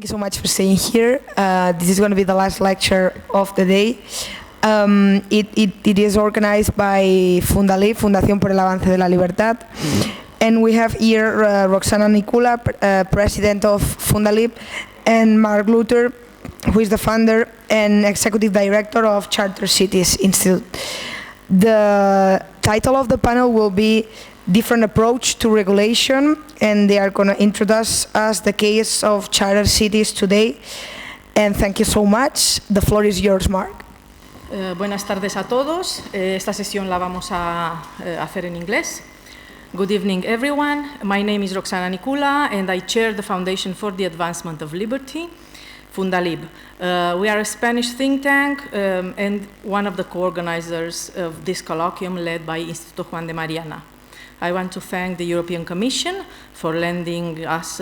you so much for staying here. This is going to be the last lecture of the day. It is organized by Fundalib, Fundación por el Avance de la Libertad. And we have here Roxana Nicula, President of Fundalib, and Mark Lutter, who is the founder and Executive Director of Charter Cities Institute. The title of the panel will be Different Approach to Regulation, and they are going to introduce us the case of charter cities today. And thank you so much. The floor is yours, Mark. Buenas tardes a todos. Esta sesión la vamos a hacer en inglés. Good evening, everyone. My name is Roxana Nicula, and I chair the Foundation for the Advancement of Liberty, Fundalib. We are a Spanish think tank and one of the co-organizers of this colloquium led by Instituto Juan de Mariana. I want to thank the European Commission for lending us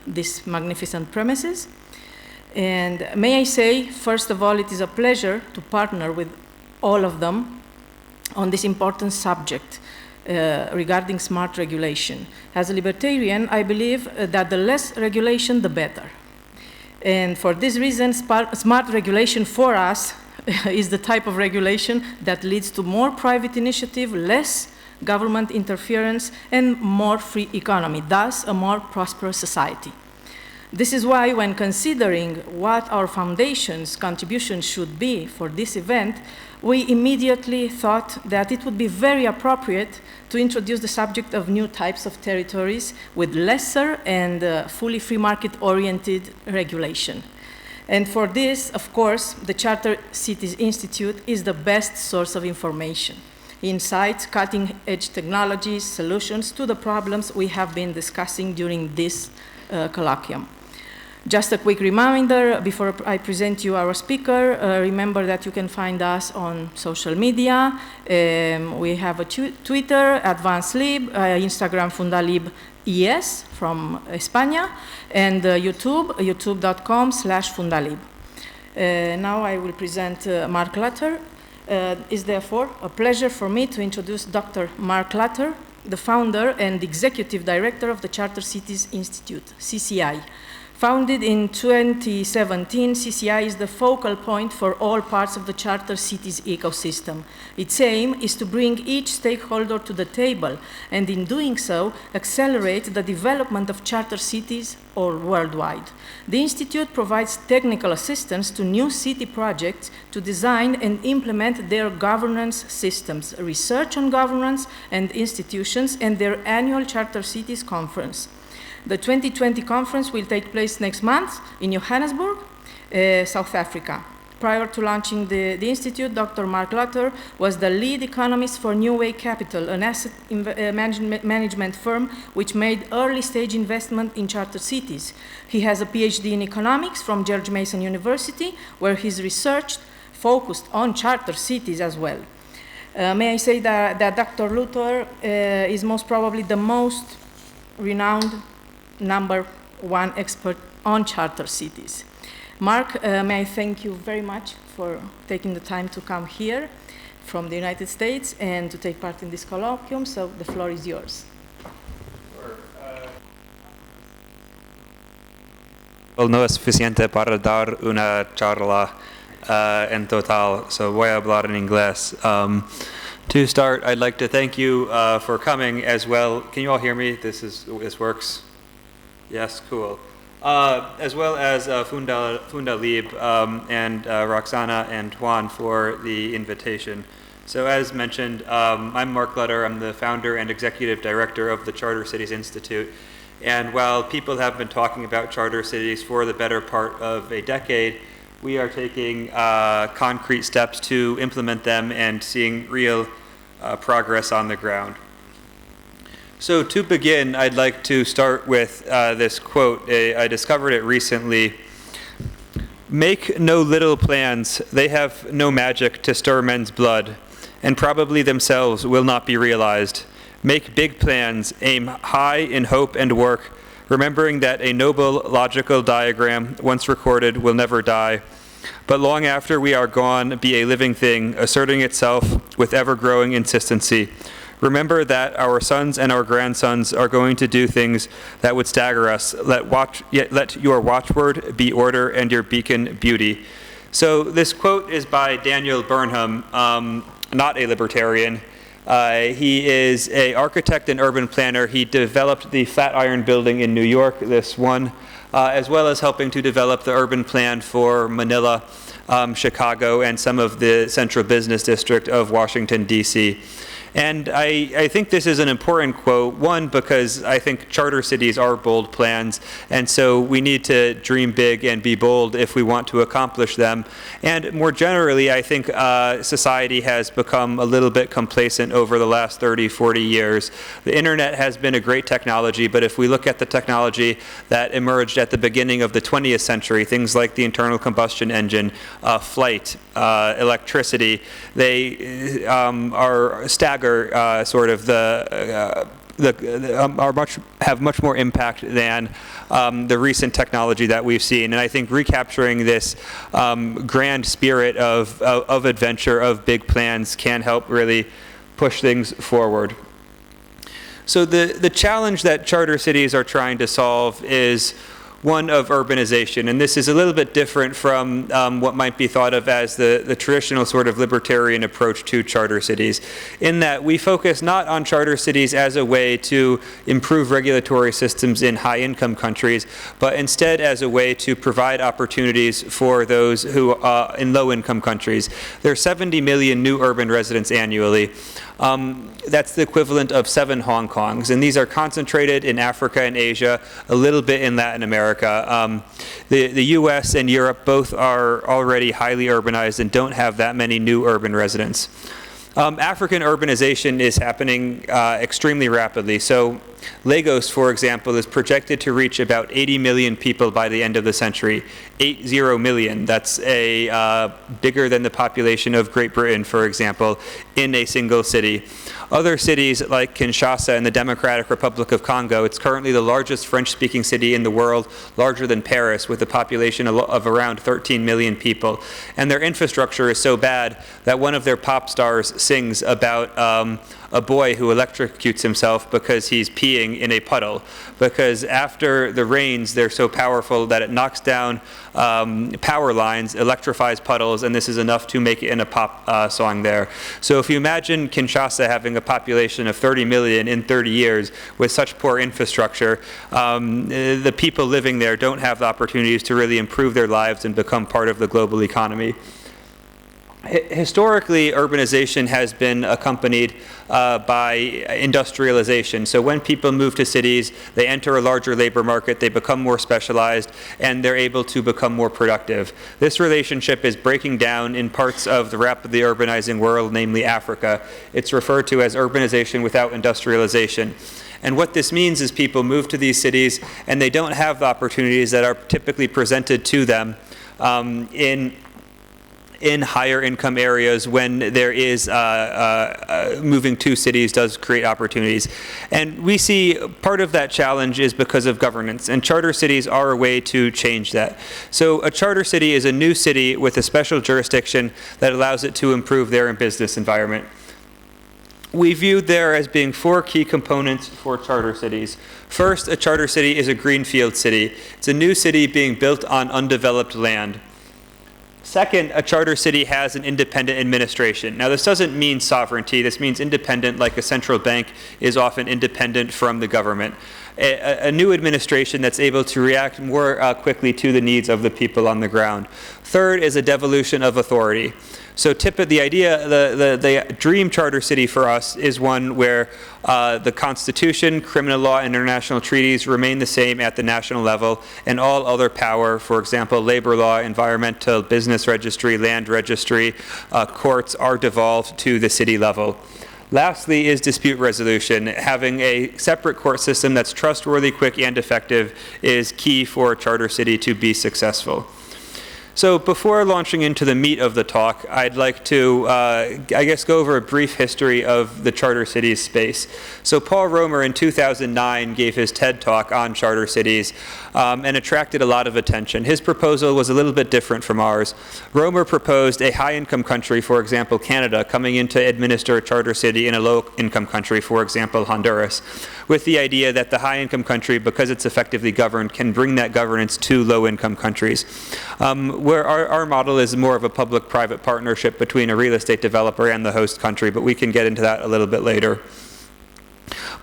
these magnificent premises. And may I say, first of all, it is a pleasure to partner with all of them on this important subject regarding smart regulation. As a libertarian, I believe that the less regulation, the better. And for this reason, smart regulation for us is the type of regulation that leads to more private initiative, less government interference, and more free economy, thus a more prosperous society. This is why, when considering what our foundation's contribution should be for this event, we immediately thought that it would be very appropriate to introduce the subject of new types of territories with lesser and fully free market-oriented regulation. And for this, of course, the Charter Cities Institute is the best source of information, insights, cutting-edge technologies, solutions to the problems we have been discussing during this colloquium. Just a quick reminder before I present you our speaker, remember that you can find us on social media. We have a Twitter, AdvanceLib, Instagram, Fundalib ES from España, and YouTube, youtube.com/Fundalib. Now I will present Mark Lutter. It's therefore a pleasure for me to introduce Dr. Mark Lutter, the founder and executive director of the Charter Cities Institute, CCI. Founded in 2017, CCI is the focal point for all parts of the Charter Cities ecosystem. Its aim is to bring each stakeholder to the table, and in doing so, accelerate the development of charter cities or worldwide. The Institute provides technical assistance to new city projects to design and implement their governance systems, research on governance and institutions, and their annual Charter Cities Conference. The 2020 conference will take place next month in Johannesburg, South Africa. Prior to launching the Institute, Dr. Mark Lutter was the lead economist for New Way Capital, an asset management firm which made early-stage investment in charter cities. He has a PhD in economics from George Mason University, where his research focused on charter cities as well. May I say that Dr. Lutter is most probably the most renowned number one expert on charter cities. Mark, may I thank you very much for taking the time to come here from the United States and to take part in this colloquium, so the floor is yours. No es suficiente para dar una charla en total, so voy a hablar en inglés. To start, I'd like to thank you for coming as well. Can you all hear me? This works? Yes, cool. As well as Fundalib and Roxana and Juan for the invitation. So as mentioned, I'm Mark Lutter. I'm the founder and executive director of the Charter Cities Institute. And while people have been talking about charter cities for the better part of a decade, we are taking concrete steps to implement them and seeing real progress on the ground. So to begin, I'd like to start with this quote. I discovered it recently. Make no little plans, they have no magic to stir men's blood, and probably themselves will not be realized. Make big plans, aim high in hope and work, remembering that a noble logical diagram, once recorded, will never die, but long after we are gone, be a living thing, asserting itself with ever-growing insistency. Remember that our sons and our grandsons are going to do things that would stagger us. Let your watchword be order and your beacon beauty. So this quote is by Daniel Burnham, not a libertarian. He is an architect and urban planner. He developed the Flatiron Building in New York, this one, as well as helping to develop the urban plan for Manila, Chicago, and some of the central business district of Washington, D.C. And I think this is an important quote, one, because I think charter cities are bold plans, and so we need to dream big and be bold if we want to accomplish them. And more generally, I think society has become a little bit complacent over the last 30, 40 years. The internet has been a great technology, but if we look at the technology that emerged at the beginning of the 20th century, things like the internal combustion engine, flight, electricity, they are stagger sort of have much more impact than the recent technology that we've seen. And I think recapturing this grand spirit of adventure, of big plans, can help really push things forward. So the challenge that charter cities are trying to solve is one of urbanization, and this is a little bit different from what might be thought of as the traditional sort of libertarian approach to charter cities, in that we focus not on charter cities as a way to improve regulatory systems in high-income countries, but instead as a way to provide opportunities for those who in low-income countries. There are 70 million new urban residents annually. That's the equivalent of 7 Hong Kongs, and these are concentrated in Africa and Asia, a little bit in Latin America. The US and Europe both are already highly urbanized and don't have that many new urban residents. African urbanization is happening extremely rapidly. So Lagos, for example, is projected to reach about 80 million people by the end of the century. 80 million. That's bigger than the population of Great Britain, for example, in a single city. Other cities like Kinshasa in the Democratic Republic of Congo, it's currently the largest French-speaking city in the world, larger than Paris, with a population of around 13 million people. And their infrastructure is so bad that one of their pop stars sings about a boy who electrocutes himself because he's peeing in a puddle. Because after the rains, they're so powerful that it knocks down power lines, electrifies puddles, and this is enough to make it in a pop song there. So if you imagine Kinshasa having a population of 30 million in 30 years with such poor infrastructure, the people living there don't have the opportunities to really improve their lives and become part of the global economy. Historically, urbanization has been accompanied by industrialization. So when people move to cities, they enter a larger labor market, they become more specialized, and they're able to become more productive. This relationship is breaking down in parts of the rapidly urbanizing world, namely Africa. It's referred to as urbanization without industrialization. And what this means is people move to these cities, and they don't have the opportunities that are typically presented to them in higher income areas when there is moving to cities does create opportunities. And we see part of that challenge is because of governance, and charter cities are a way to change that. So a charter city is a new city with a special jurisdiction that allows it to improve their business environment. We viewed there as being 4 key components for charter cities. First, a charter city is a greenfield city. It's a new city being built on undeveloped land. Second, a charter city has an independent administration. Now, this doesn't mean sovereignty. This means independent, like a central bank is often independent from the government. A new administration that's able to react more quickly to the needs of the people on the ground. Third is a devolution of authority. So the dream charter city for us is one where the Constitution, criminal law, and international treaties remain the same at the national level, and all other power, for example, labor law, environmental, business registry, land registry, courts, are devolved to the city level. Lastly is dispute resolution. Having a separate court system that's trustworthy, quick, and effective is key for a charter city to be successful. So before launching into the meat of the talk, I'd like to, go over a brief history of the charter cities space. So Paul Romer in 2009 gave his TED Talk on charter cities and attracted a lot of attention. His proposal was a little bit different from ours. Romer proposed a high-income country, for example, Canada, coming in to administer a charter city in a low-income country, for example, Honduras, with the idea that the high-income country, because it's effectively governed, can bring that governance to low-income countries. Where our model is more of a public-private partnership between a real estate developer and the host country, but we can get into that a little bit later.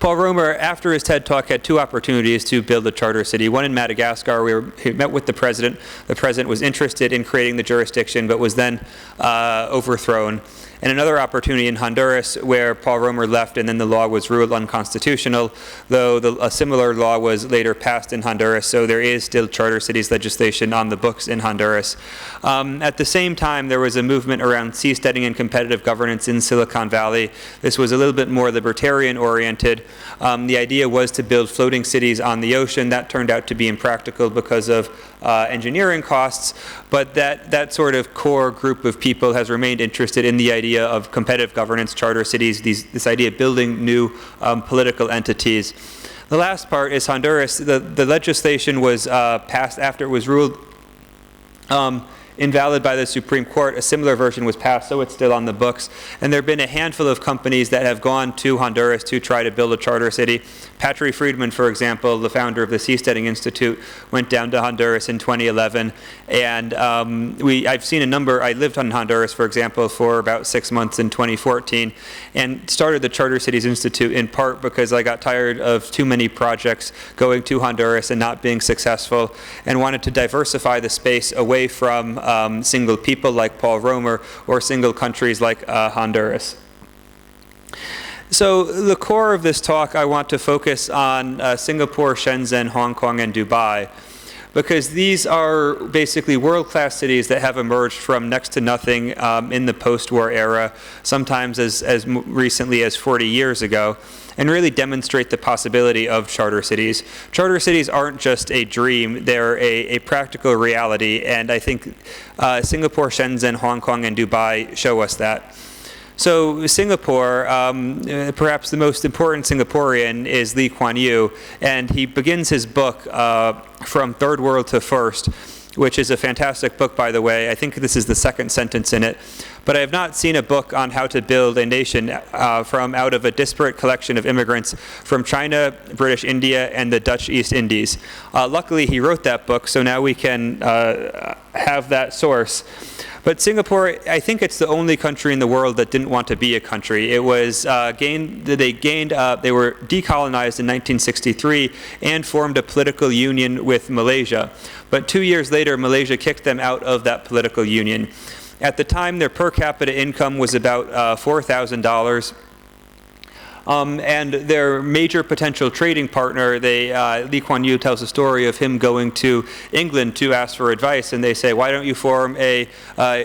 Paul Romer, after his TED Talk, had two opportunities to build a charter city. One in Madagascar, where he met with the president. The president was interested in creating the jurisdiction, but was then overthrown. And another opportunity in Honduras, where Paul Romer left and then the law was ruled unconstitutional, though a similar law was later passed in Honduras, so there is still charter cities legislation on the books in Honduras. At the same time, there was a movement around seasteading and competitive governance in Silicon Valley. This was a little bit more libertarian-oriented. The idea was to build floating cities on the ocean. That turned out to be impractical because of engineering costs, but that sort of core group of people has remained interested in the idea of competitive governance, charter cities, this idea of building new political entities. The last part is Honduras. The legislation was passed after it was ruled invalid by the Supreme Court. A similar version was passed, so it's still on the books. And there have been a handful of companies that have gone to Honduras to try to build a charter city. Patrick Friedman, for example, the founder of the Seasteading Institute, went down to Honduras in 2011. And I've seen a number. I lived in Honduras, for example, for about 6 months in 2014, and started the Charter Cities Institute in part because I got tired of too many projects going to Honduras and not being successful, and wanted to diversify the space away from single people like Paul Romer or single countries like Honduras. So the core of this talk, I want to focus on Singapore, Shenzhen, Hong Kong, and Dubai, because these are basically world-class cities that have emerged from next to nothing in the post-war era, sometimes as recently as 40 years ago, and really demonstrate the possibility of charter cities. Charter cities aren't just a dream, they're a practical reality, and I think Singapore, Shenzhen, Hong Kong, and Dubai show us that. So Singapore, perhaps the most important Singaporean is Lee Kuan Yew, and he begins his book From Third World to First, which is a fantastic book, by the way. I think this is the second sentence in it. But I have not seen a book on how to build a nation from out of a disparate collection of immigrants from China, British India, and the Dutch East Indies. Luckily, he wrote that book, so now we can have that source. But Singapore, I think it's the only country in the world that didn't want to be a country. It was they were decolonized in 1963 and formed a political union with Malaysia. But 2 years later, Malaysia kicked them out of that political union. At the time, their per capita income was about $4,000. And their major potential trading partner, Lee Kuan Yew tells a story of him going to England to ask for advice, and they say, why don't you form a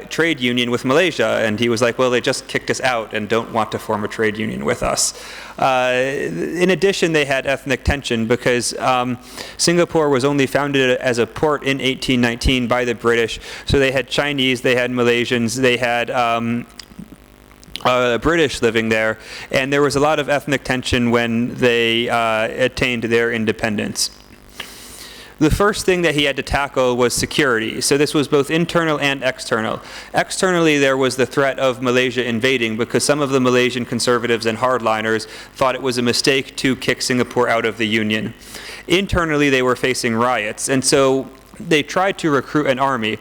trade union with Malaysia? And he was like, well, they just kicked us out and don't want to form a trade union with us. In addition, they had ethnic tension because Singapore was only founded as a port in 1819 by the British, so they had Chinese, they had Malaysians, they had British living there, and there was a lot of ethnic tension when they attained their independence. The first thing that he had to tackle was security. So this was both internal and external. Externally, there was the threat of Malaysia invading because some of the Malaysian conservatives and hardliners thought it was a mistake to kick Singapore out of the Union. Internally, they were facing riots, and so they tried to recruit an army.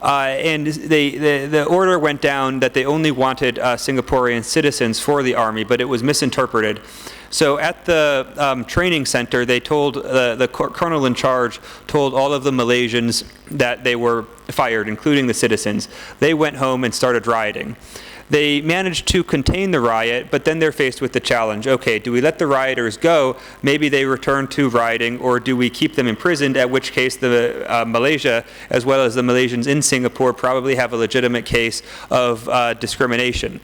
And the order went down that they only wanted Singaporean citizens for the army, but it was misinterpreted. So at the training center, they told the colonel in charge told all of the Malaysians that they were fired, including the citizens. They went home and started rioting. They managed to contain the riot, but then they're faced with the challenge. Okay, do we let the rioters go? Maybe they return to rioting, or do we keep them imprisoned, at which case the Malaysia, as well as the Malaysians in Singapore, probably have a legitimate case of discrimination.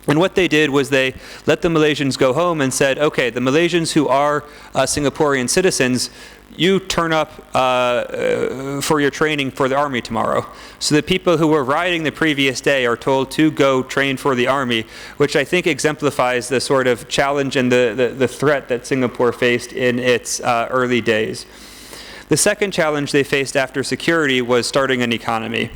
And what they did was they let the Malaysians go home and said, okay, the Malaysians who are Singaporean citizens, you turn up for your training for the army tomorrow. So the people who were riding the previous day are told to go train for the army, which I think exemplifies the sort of challenge and the threat that Singapore faced in its early days. The second challenge they faced after security was starting an economy.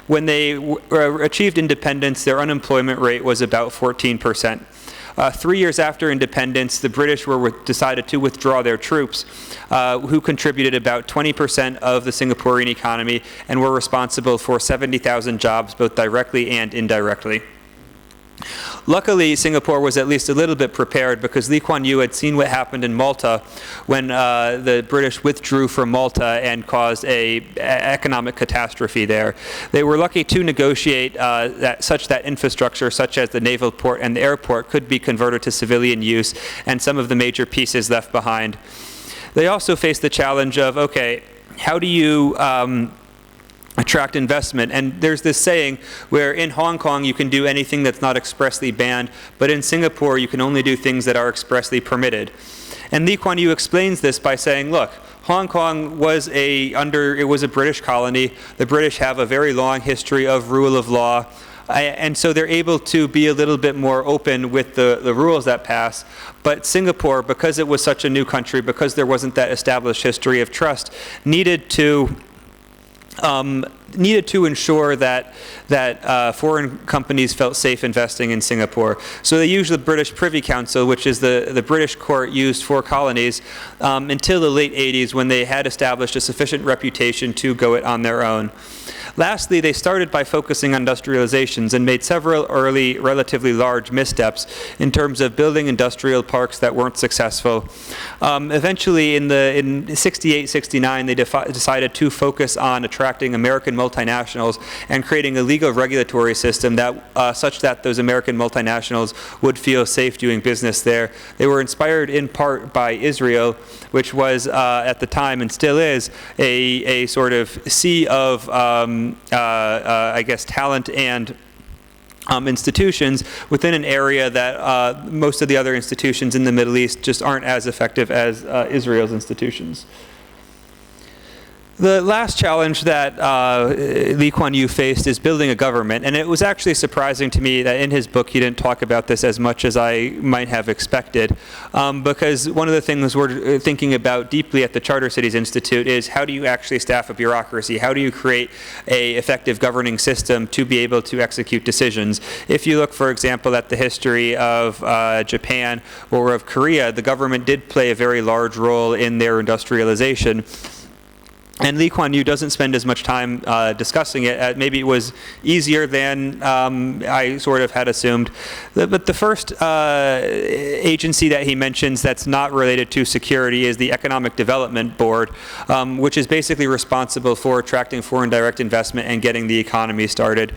When they achieved independence, their unemployment rate was about 14%. 3 years after independence, the British decided to withdraw their troops, who contributed about 20% of the Singaporean economy and were responsible for 70,000 jobs, both directly and indirectly. Luckily, Singapore was at least a little bit prepared because Lee Kuan Yew had seen what happened in Malta when the British withdrew from Malta and caused an economic catastrophe there. They were lucky to negotiate such that infrastructure, such as the naval port and the airport, could be converted to civilian use and some of the major pieces left behind. They also faced the challenge of, okay, how do you attract investment? And there's this saying where in Hong Kong you can do anything that's not expressly banned, but in Singapore you can only do things that are expressly permitted. And Lee Kuan Yew explains this by saying, look, Hong Kong was a British colony. The British have a very long history of rule of law. And so they're able to be a little bit more open with the rules that pass. But Singapore, because it was such a new country, because there wasn't that established history of trust, needed to ensure that foreign companies felt safe investing in Singapore. So they used the British Privy Council, which is the British court used for colonies, until the late 80s, when they had established a sufficient reputation to go it on their own. Lastly, they started by focusing on industrializations and made several early, relatively large missteps in terms of building industrial parks that weren't successful. Eventually, in 68, 69, they decided to focus on attracting American multinationals and creating a legal regulatory system that such that those American multinationals would feel safe doing business there. They were inspired in part by Israel, which was at the time and still is a sort of sea of I guess talent and institutions within an area that most of the other institutions in the Middle East just aren't as effective as Israel's institutions. The last challenge that Lee Kuan Yew faced is building a government, and it was actually surprising to me that in his book he didn't talk about this as much as I might have expected, because one of the things we're thinking about deeply at the Charter Cities Institute is how do you actually staff a bureaucracy? How do you create an effective governing system to be able to execute decisions? If you look, for example, at the history of Japan or of Korea, the government did play a very large role in their industrialization. And Lee Kuan Yew doesn't spend as much time discussing it. Maybe it was easier than I sort of had assumed. But the first agency that he mentions that's not related to security is the Economic Development Board, which is basically responsible for attracting foreign direct investment and getting the economy started.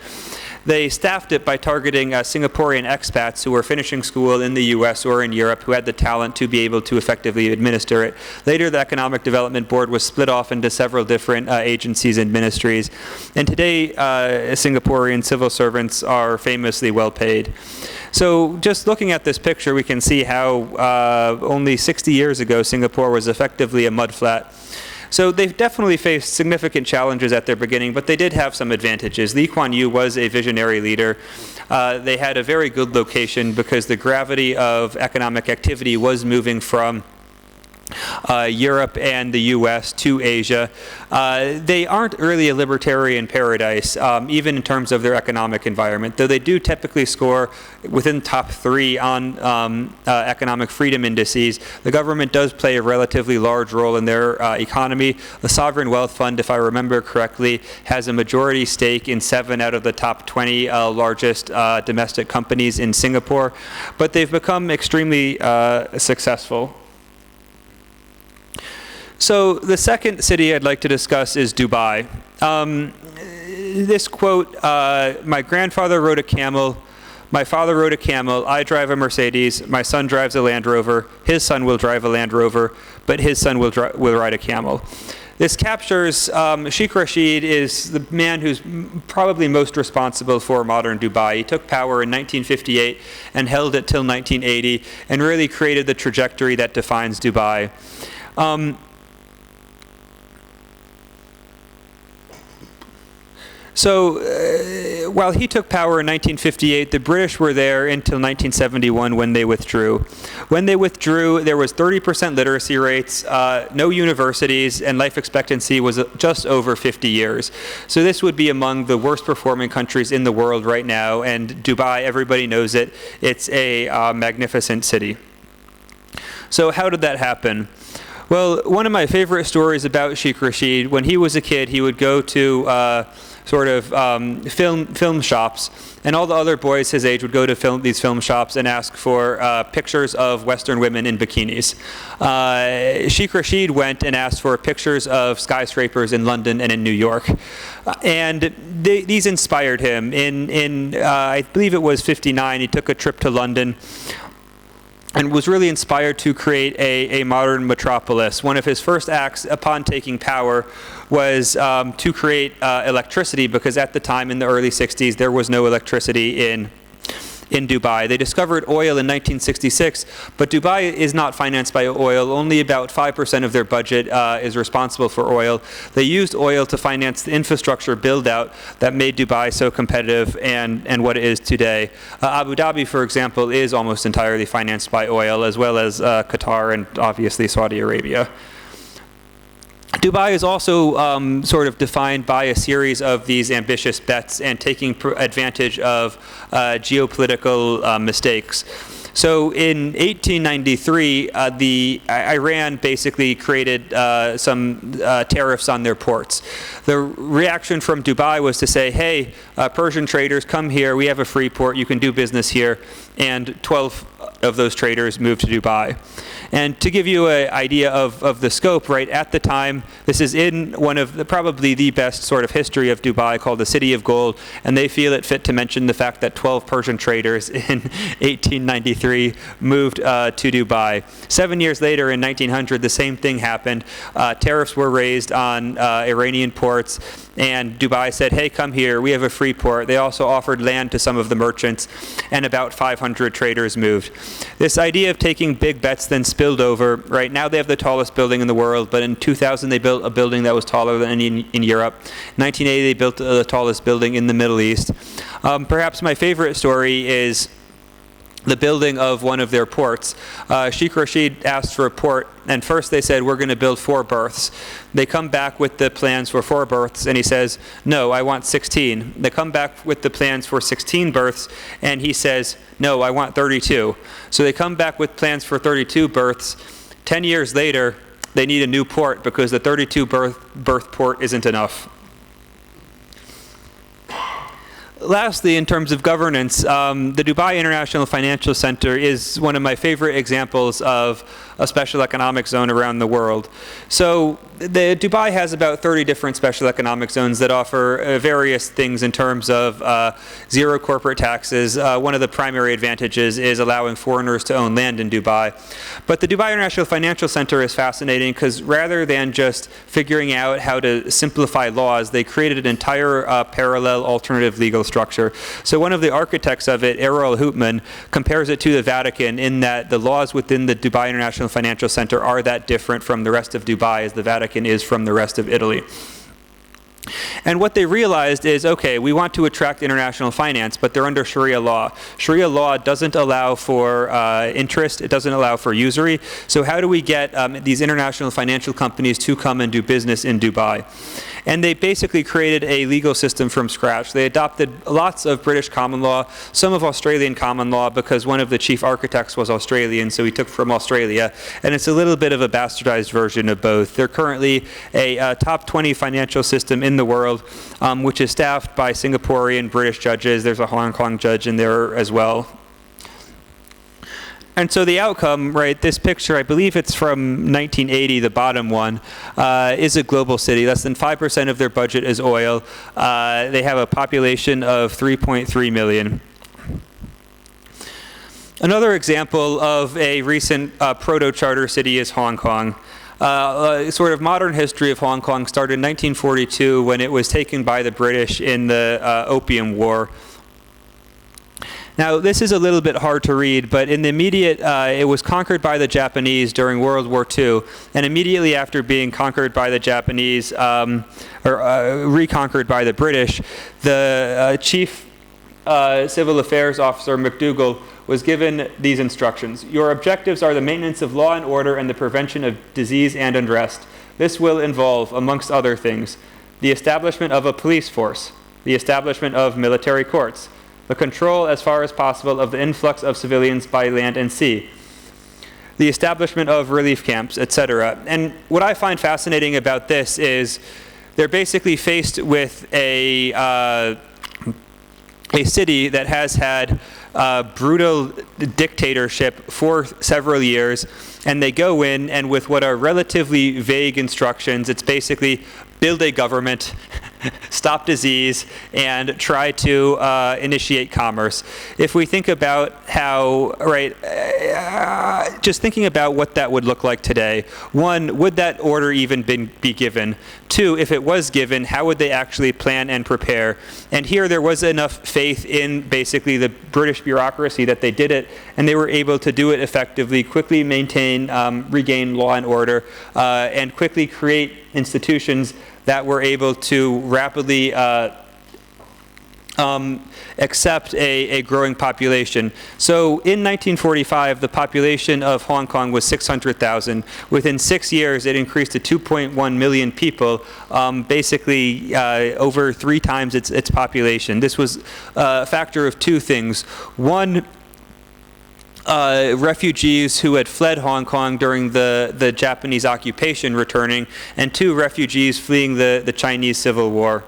They staffed it by targeting Singaporean expats who were finishing school in the US or in Europe who had the talent to be able to effectively administer it. Later, the Economic Development Board was split off into several different agencies and ministries. And today, Singaporean civil servants are famously well paid. So just looking at this picture, we can see how only 60 years ago, Singapore was effectively a mudflat. So they've definitely faced significant challenges at their beginning, but they did have some advantages. Lee Kuan Yew was a visionary leader. They had a very good location because the gravity of economic activity was moving from Europe and the US to Asia. They aren't really a libertarian paradise, even in terms of their economic environment, though they do typically score within top 3 on economic freedom indices. The government does play a relatively large role in their economy. The Sovereign Wealth Fund, if I remember correctly, has a majority stake in 7 out of the top 20 largest domestic companies in Singapore, but they've become extremely successful. So the second city I'd like to discuss is Dubai. This quote, my grandfather rode a camel, my father rode a camel, I drive a Mercedes, my son drives a Land Rover, his son will drive a Land Rover, but his son will ride a camel. This captures, Sheikh Rashid is the man who's probably most responsible for modern Dubai. He took power in 1958 and held it till 1980 and really created the trajectory that defines Dubai. So while he took power in 1958, the British were there until 1971 when they withdrew. When they withdrew, there was 30% literacy rates, no universities, and life expectancy was just over 50 years. So this would be among the worst performing countries in the world right now, and Dubai, everybody knows it. It's a magnificent city. So how did that happen? Well, one of my favorite stories about Sheikh Rashid, when he was a kid, he would go to film shops, and all the other boys his age would go to these film shops and ask for pictures of Western women in bikinis. Sheikh Rashid went and asked for pictures of skyscrapers in London and in New York. And these inspired him. In I believe it was 59, he took a trip to London and was really inspired to create a modern metropolis. One of his first acts upon taking power was to create electricity, because at the time in the early 60s there was no electricity in Dubai. They discovered oil in 1966, but Dubai is not financed by oil. Only about 5% of their budget is responsible for oil. They used oil to finance the infrastructure build-out that made Dubai so competitive and what it is today. Abu Dhabi, for example, is almost entirely financed by oil, as well as Qatar and obviously Saudi Arabia. Dubai is also sort of defined by a series of these ambitious bets and taking advantage of geopolitical mistakes. So in 1893, Iran basically created some tariffs on their ports. The reaction from Dubai was to say, hey, Persian traders, come here, we have a free port, you can do business here, and 12 of those traders moved to Dubai. And to give you an idea of the scope, right, at the time, this is in one of probably the best sort of history of Dubai, called the City of Gold, and they feel it fit to mention the fact that 12 Persian traders in 1893 moved to Dubai. 7 years later, in 1900, the same thing happened. Tariffs were raised on Iranian ports, and Dubai said, hey, come here, we have a free port. They also offered land to some of the merchants, and about 500 traders moved. This idea of taking big bets then spilled over. Right now they have the tallest building in the world, but in 2000 they built a building that was taller than any in Europe. In 1980 they built the tallest building in the Middle East. Perhaps my favorite story is the building of one of their ports. Sheikh Rashid asked for a port, and first they said, we're going to build 4 berths. They come back with the plans for 4 berths, and he says, no, I want 16. They come back with the plans for 16 berths, and he says, no, I want 32. So they come back with plans for 32 berths. 10 years later, they need a new port because the 32 berth port isn't enough. Lastly, in terms of governance, the Dubai International Financial Center is one of my favorite examples of a special economic zone around the world. So Dubai has about 30 different special economic zones that offer various things in terms of zero corporate taxes. One of the primary advantages is allowing foreigners to own land in Dubai. But the Dubai International Financial Center is fascinating because rather than just figuring out how to simplify laws, they created an entire parallel alternative legal structure. So one of the architects of it, Errol Hoopman, compares it to the Vatican in that the laws within the Dubai International Financial Center are that different from the rest of Dubai as the Vatican is from the rest of Italy. And what they realized is, okay, we want to attract international finance, but they're under Sharia law. Sharia law doesn't allow for interest. It doesn't allow for usury. So how do we get these international financial companies to come and do business in Dubai? And they basically created a legal system from scratch. They adopted lots of British common law, some of Australian common law, because one of the chief architects was Australian, so he took from Australia. And it's a little bit of a bastardized version of both. They're currently a top 20 financial system in the world, which is staffed by Singaporean British judges. There's a Hong Kong judge in there as well. And so the outcome, right, this picture, I believe it's from 1980, the bottom one, is a global city. Less than 5% of their budget is oil. They have a population of 3.3 million. Another example of a recent proto-charter city is Hong Kong. Sort of modern history of Hong Kong started in 1942 when it was taken by the British in the Opium War. Now, this is a little bit hard to read, but in the immediate, it was conquered by the Japanese during World War II, and immediately after being conquered by the Japanese, reconquered by the British, the chief civil affairs officer, McDougall, was given these instructions. Your objectives are the maintenance of law and order and the prevention of disease and unrest. This will involve, amongst other things, the establishment of a police force, the establishment of military courts, the control as far as possible of the influx of civilians by land and sea, the establishment of relief camps, etc. And what I find fascinating about this is they're basically faced with a city that has had brutal dictatorship for several years, and they go in, and with what are relatively vague instructions, it's basically build a government, stop disease, and try to initiate commerce. If we think about how, just thinking about what that would look like today, one, would that order even be given? Two, if it was given, how would they actually plan and prepare? And here there was enough faith in basically the British bureaucracy that they did it, and they were able to do it effectively, quickly maintain, regain law and order, and quickly create institutions that were able to rapidly accept a growing population. So in 1945, the population of Hong Kong was 600,000. Within 6 years, it increased to 2.1 million people, basically over 3 times its population. This was a factor of 2 things. One, refugees who had fled Hong Kong during the Japanese occupation returning, and 2, refugees fleeing the Chinese Civil War.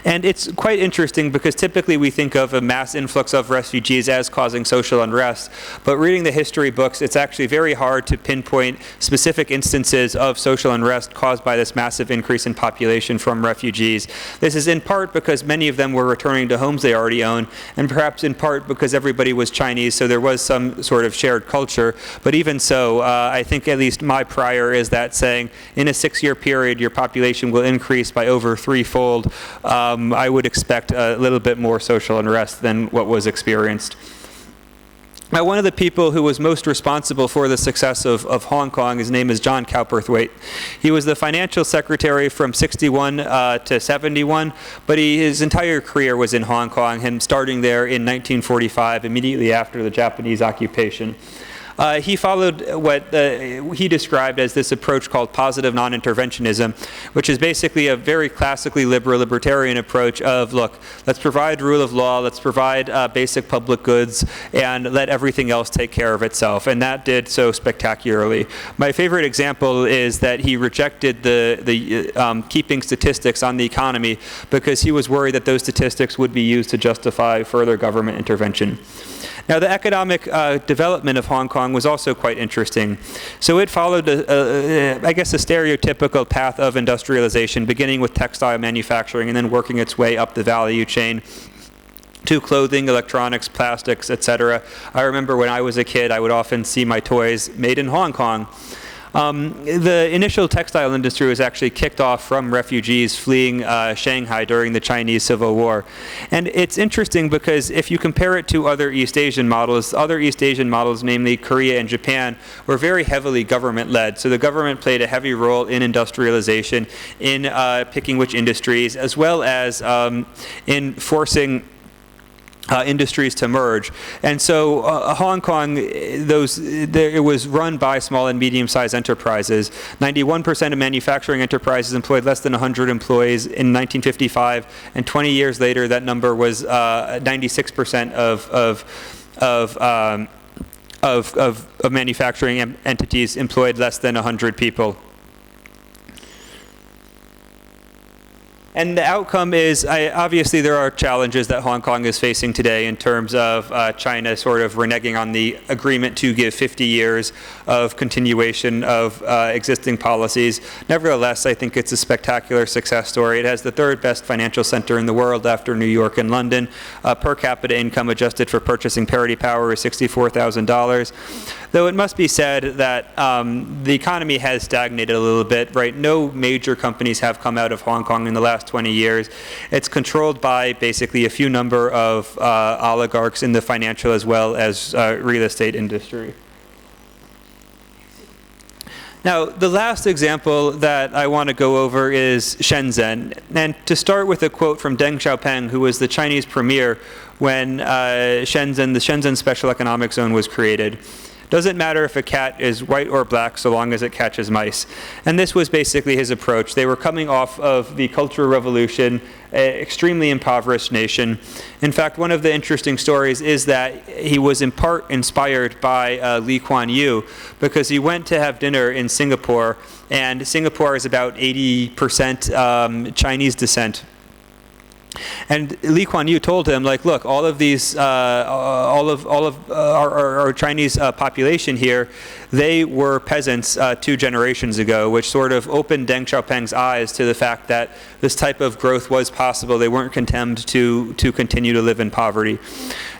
And it's quite interesting because typically we think of a mass influx of refugees as causing social unrest, but reading the history books, it's actually very hard to pinpoint specific instances of social unrest caused by this massive increase in population from refugees. This is in part because many of them were returning to homes they already own, and perhaps in part because everybody was Chinese, so there was some sort of shared culture. But even so, I think at least my prior is that saying in a 6-year period your population will increase by over 3-fold. I would expect a little bit more social unrest than what was experienced. Now, one of the people who was most responsible for the success of Hong Kong, his name is John Cowperthwaite. He was the financial secretary from 61 to 71, but his entire career was in Hong Kong, him starting there in 1945, immediately after the Japanese occupation. He followed what he described as this approach called positive non-interventionism, which is basically a very classically liberal libertarian approach of, look, let's provide rule of law, let's provide basic public goods, and let everything else take care of itself. And that did so spectacularly. My favorite example is that he rejected the keeping statistics on the economy because he was worried that those statistics would be used to justify further government intervention. Now, the economic development of Hong Kong was also quite interesting. So it followed, I guess, a stereotypical path of industrialization, beginning with textile manufacturing and then working its way up the value chain to clothing, electronics, plastics, etc. I remember when I was a kid, I would often see my toys made in Hong Kong. The initial textile industry was actually kicked off from refugees fleeing Shanghai during the Chinese Civil War. And it's interesting because if you compare it to other East Asian models, namely Korea and Japan, were very heavily government-led. So the government played a heavy role in industrialization, in picking which industries, as well as in forcing industries to merge. And so Hong Kong, it was run by small and medium-sized enterprises. 91% of manufacturing enterprises employed less than 100 employees in 1955, and 20 years later that number was 96% of manufacturing entities employed less than 100 people. And the outcome is, obviously there are challenges that Hong Kong is facing today in terms of China sort of reneging on the agreement to give 50 years of continuation of existing policies. Nevertheless, I think it's a spectacular success story. It has the 3rd best financial center in the world after New York and London. Per capita income adjusted for purchasing parity power is $64,000. Though it must be said that the economy has stagnated a little bit, right? No major companies have come out of Hong Kong in the last last 20 years. It's controlled by basically a few number of oligarchs in the financial as well as real estate industry. Now, the last example that I want to go over is Shenzhen. And to start with a quote from Deng Xiaoping, who was the Chinese premier when the Shenzhen Special Economic Zone was created. Doesn't matter if a cat is white or black so long as it catches mice. And this was basically his approach. They were coming off of the Cultural Revolution, an extremely impoverished nation. In fact, one of the interesting stories is that he was in part inspired by Lee Kuan Yew, because he went to have dinner in Singapore, and Singapore is about 80% Chinese descent. And Lee Kuan Yew told him, like, look, all of these, all of our Chinese population here, they were peasants 2 generations ago, which sort of opened Deng Xiaoping's eyes to the fact that this type of growth was possible. They weren't condemned to continue to live in poverty.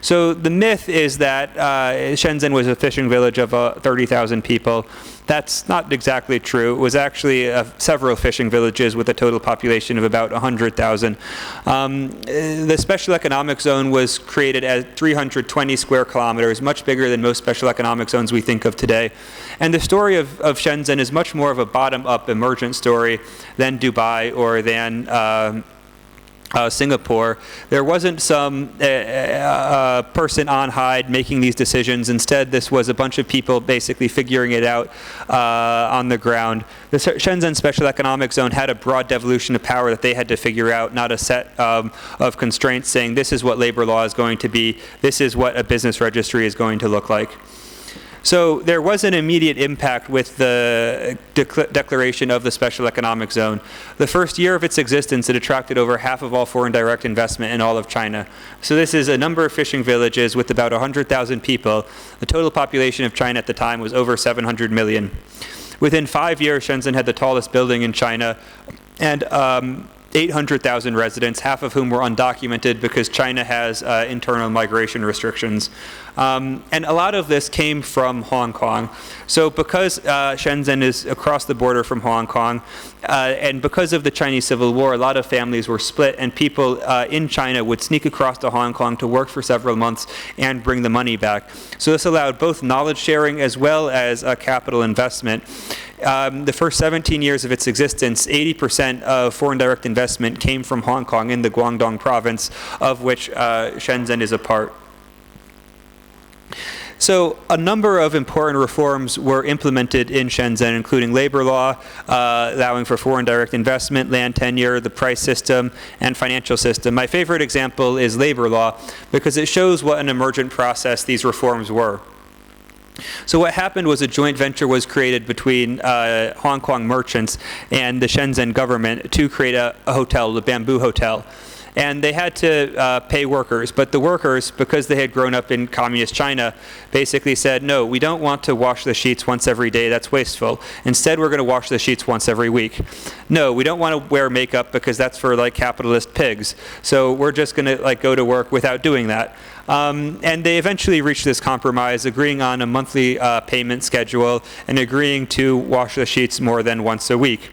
So the myth is that Shenzhen was a fishing village of 30,000 people. That's not exactly true. It was actually several fishing villages with a total population of about 100,000. The Special Economic Zone was created at 320 square kilometers, much bigger than most special economic zones we think of today. And the story of Shenzhen is much more of a bottom-up emergent story than Dubai or than Singapore. There wasn't some person on high making these decisions. Instead, this was a bunch of people basically figuring it out on the ground. The Shenzhen Special Economic Zone had a broad devolution of power that they had to figure out, not a set of constraints saying this is what labor law is going to be, this is what a business registry is going to look like. So there was an immediate impact with the declaration of the Special Economic Zone. The first year of its existence, it attracted over half of all foreign direct investment in all of China. So this is a number of fishing villages with about 100,000 people. The total population of China at the time was over 700 million. Within 5 years, Shenzhen had the tallest building in China, and 800,000 residents, half of whom were undocumented because China has internal migration restrictions. And a lot of this came from Hong Kong. So because Shenzhen is across the border from Hong Kong, and because of the Chinese Civil War, a lot of families were split, and people in China would sneak across to Hong Kong to work for several months and bring the money back. So this allowed both knowledge sharing as well as capital investment. The first 17 years of its existence, 80% of foreign direct investment came from Hong Kong in the Guangdong province, of which Shenzhen is a part. So a number of important reforms were implemented in Shenzhen, including labor law, allowing for foreign direct investment, land tenure, the price system, and financial system. My favorite example is labor law, because it shows what an emergent process these reforms were. So what happened was a joint venture was created between Hong Kong merchants and the Shenzhen government to create a hotel, the Bamboo Hotel. And they had to pay workers, but the workers, because they had grown up in communist China, basically said, no, we don't want to wash the sheets once every day, that's wasteful. Instead, we're going to wash the sheets once every week. No, we don't want to wear makeup because that's for like capitalist pigs. So we're just going to like go to work without doing that. And they eventually reached this compromise, agreeing on a monthly payment schedule and agreeing to wash the sheets more than once a week.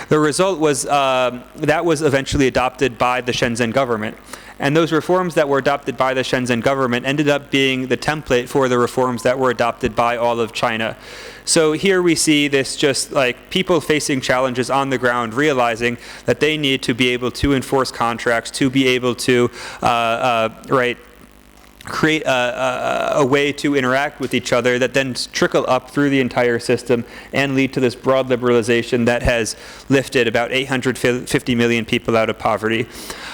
The result was that was eventually adopted by the Shenzhen government. And those reforms that were adopted by the Shenzhen government ended up being the template for the reforms that were adopted by all of China. So here we see this just like people facing challenges on the ground, realizing that they need to be able to enforce contracts, to be able to create a way to interact with each other that then trickle up through the entire system and lead to this broad liberalization that has lifted about 850 million people out of poverty.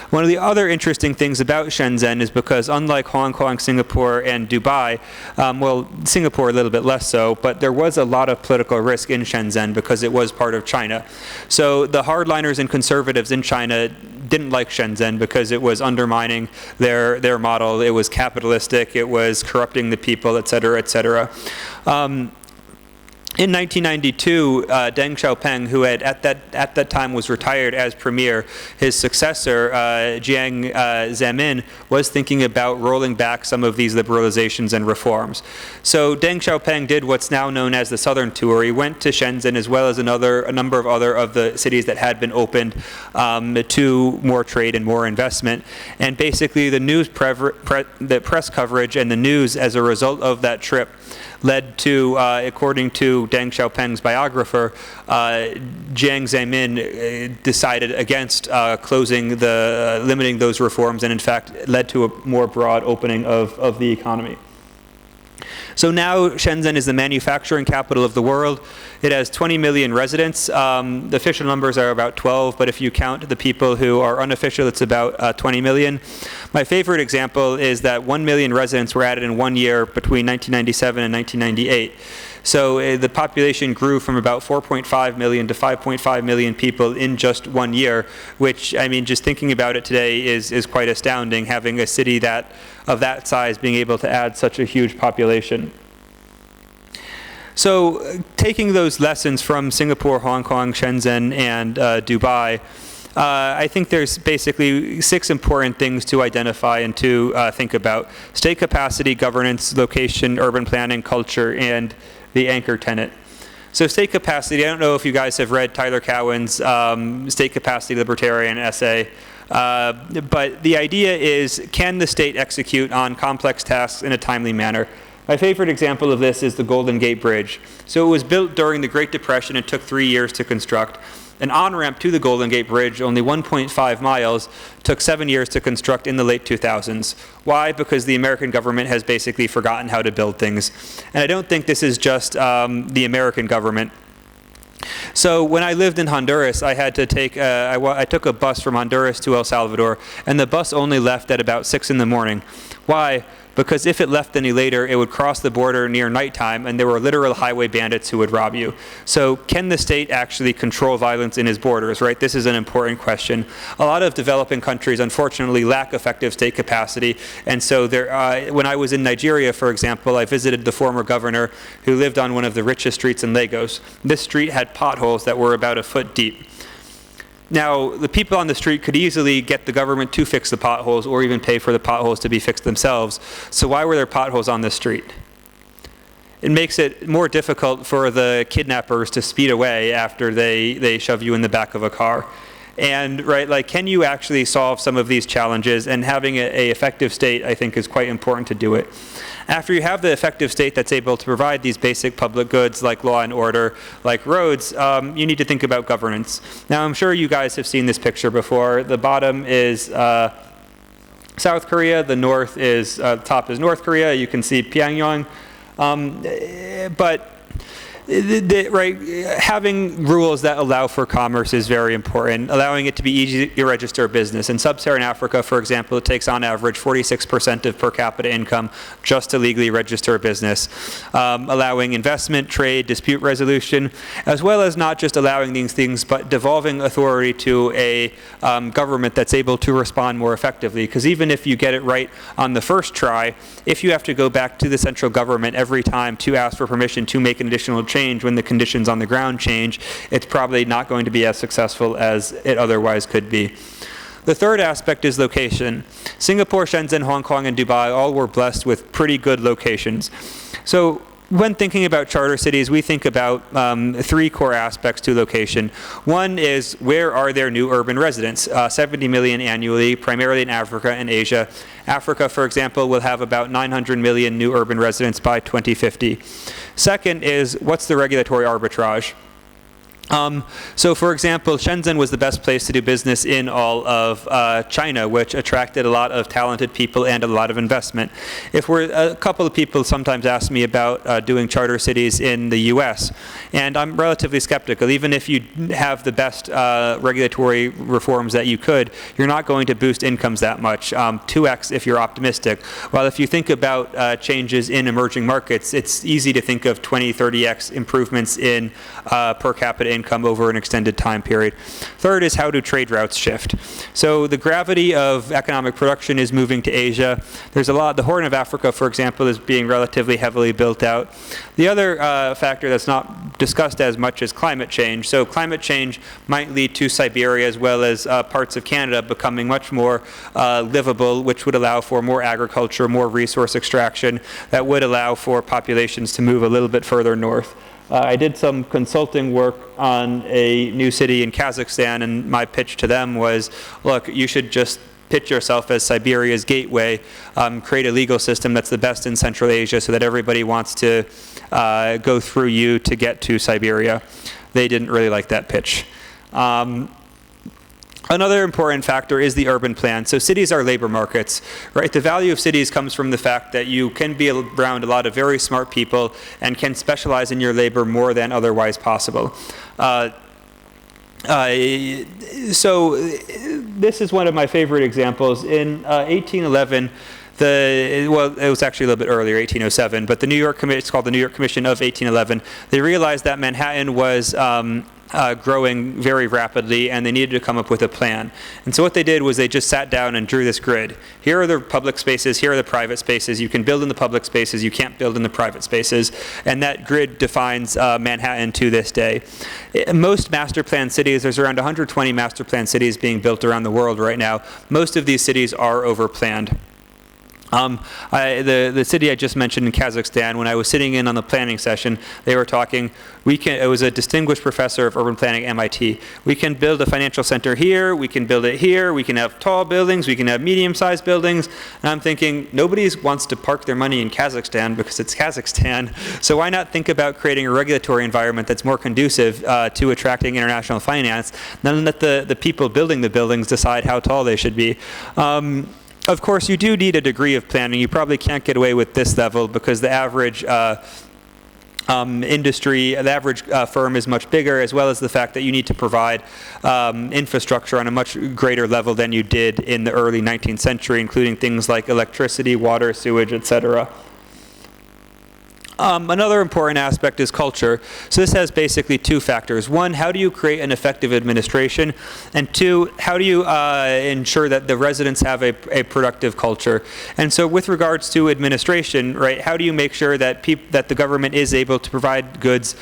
One of the other interesting things about Shenzhen is because unlike Hong Kong, Singapore, and Dubai, well, Singapore a little bit less so, but there was a lot of political risk in Shenzhen because it was part of China. So the hardliners and conservatives in China didn't like Shenzhen because it was undermining their model. It was capitalistic, it was corrupting the people, et cetera, et cetera. In 1992, Deng Xiaoping, who had at that time was retired as premier, his successor, Jiang Zemin, was thinking about rolling back some of these liberalizations and reforms. So Deng Xiaoping did what's now known as the Southern Tour. He went to Shenzhen as well as a number of other of the cities that had been opened to more trade and more investment. And basically, the press coverage and the news as a result of that trip led to, according to Deng Xiaoping's biographer, Jiang Zemin decided against limiting those reforms, and in fact led to a more broad opening of the economy. So now Shenzhen is the manufacturing capital of the world. It has 20 million residents. The official numbers are about 12, but if you count the people who are unofficial, it's about 20 million. My favorite example is that 1 million residents were added in 1 year between 1997 and 1998. So the population grew from about 4.5 million to 5.5 million people in just 1 year, which, I mean, just thinking about it today is quite astounding, having a city of that size being able to add such a huge population. So taking those lessons from Singapore, Hong Kong, Shenzhen, and Dubai, I think there's basically 6 important things to identify and to think about: state capacity, governance, location, urban planning, culture, and the anchor tenant. So state capacity, I don't know if you guys have read Tyler Cowen's State Capacity Libertarian essay, but the idea is, can the state execute on complex tasks in a timely manner? My favorite example of this is the Golden Gate Bridge. So it was built during the Great Depression and took 3 years to construct. An on-ramp to the Golden Gate Bridge, only 1.5 miles, took 7 years to construct in the late 2000s. Why? Because the American government has basically forgotten how to build things. And I don't think this is just the American government. So when I lived in Honduras, I had to take I took a bus from Honduras to El Salvador, and the bus only left at about 6 in the morning. Why? Because if it left any later, it would cross the border near nighttime, and there were literal highway bandits who would rob you. So can the state actually control violence in its borders, right? This is an important question. A lot of developing countries, unfortunately, lack effective state capacity, and so when I was in Nigeria, for example, I visited the former governor who lived on one of the richest streets in Lagos. This street had potholes that were about a foot deep. Now, the people on the street could easily get the government to fix the potholes or even pay for the potholes to be fixed themselves. So why were there potholes on the street? It makes it more difficult for the kidnappers to speed away after they shove you in the back of a car. And, right, like, can you actually solve some of these challenges? And having an effective state, I think, is quite important to do it. After you have the effective state that's able to provide these basic public goods like law and order, like roads, you need to think about governance. Now, I'm sure you guys have seen this picture before. The bottom is South Korea. The top is North Korea. You can see Pyongyang. But having rules that allow for commerce is very important, allowing it to be easy to register a business. In sub-Saharan Africa, for example, it takes on average 46% of per capita income just to legally register a business, allowing investment, trade, dispute resolution, as well as not just allowing these things, but devolving authority to a government that's able to respond more effectively. Because even if you get it right on the first try, if you have to go back to the central government every time to ask for permission to make an additional change when the conditions on the ground change, it's probably not going to be as successful as it otherwise could be. The third aspect is location. Singapore, Shenzhen, Hong Kong, and Dubai all were blessed with pretty good locations. So when thinking about charter cities, we think about 3 core aspects to location. One is, where are there new urban residents? 70 million annually, primarily in Africa and Asia. Africa, for example, will have about 900 million new urban residents by 2050. Second is, what's the regulatory arbitrage? So, for example, Shenzhen was the best place to do business in all of China, which attracted a lot of talented people and a lot of investment. A couple of people sometimes ask me about doing charter cities in the U.S., and I'm relatively skeptical. Even if you have the best regulatory reforms that you could, you're not going to boost incomes that much, 2x if you're optimistic. While if you think about changes in emerging markets, it's easy to think of 20, 30x improvements in per capita income income over an extended time period. Third is how do trade routes shift. So the gravity of economic production is moving to Asia. There's a lot, the Horn of Africa, for example, is being relatively heavily built out. The other factor that's not discussed as much is climate change. So climate change might lead to Siberia as well as parts of Canada becoming much more livable, which would allow for more agriculture, more resource extraction, that would allow for populations to move a little bit further north. I did some consulting work on a new city in Kazakhstan, and my pitch to them was, look, you should just pitch yourself as Siberia's gateway, create a legal system that's the best in Central Asia so that everybody wants to go through you to get to Siberia. They didn't really like that pitch. Another important factor is the urban plan. So cities are labor markets, right? The value of cities comes from the fact that you can be around a lot of very smart people and can specialize in your labor more than otherwise possible. So this is one of my favorite examples. In 1811, it was actually a little bit earlier, 1807, but it's called the New York Commission of 1811. They realized that Manhattan was growing very rapidly, and they needed to come up with a plan. And so what they did was they just sat down and drew this grid. Here are the public spaces, here are the private spaces. You can build in the public spaces, you can't build in the private spaces. And that grid defines Manhattan to this day. Most master plan cities, there's around 120 master plan cities being built around the world right now. Most of these cities are overplanned. The city I just mentioned in Kazakhstan, when I was sitting in on the planning session, they were talking, it was a distinguished professor of urban planning at MIT. We can build a financial center here, we can build it here, we can have tall buildings, we can have medium-sized buildings. And I'm thinking, nobody wants to park their money in Kazakhstan because it's Kazakhstan. So why not think about creating a regulatory environment that's more conducive to attracting international finance, than let the people building the buildings decide how tall they should be. Of course, you do need a degree of planning. You probably can't get away with this level because the average industry, the average firm is much bigger, as well as the fact that you need to provide infrastructure on a much greater level than you did in the early 19th century, including things like electricity, water, sewage, etc. Another important aspect is culture. So this has basically two factors. One, how do you create an effective administration? And two, how do you ensure that the residents have a productive culture? And so with regards to administration, right, how do you make sure that that the government is able to provide goods,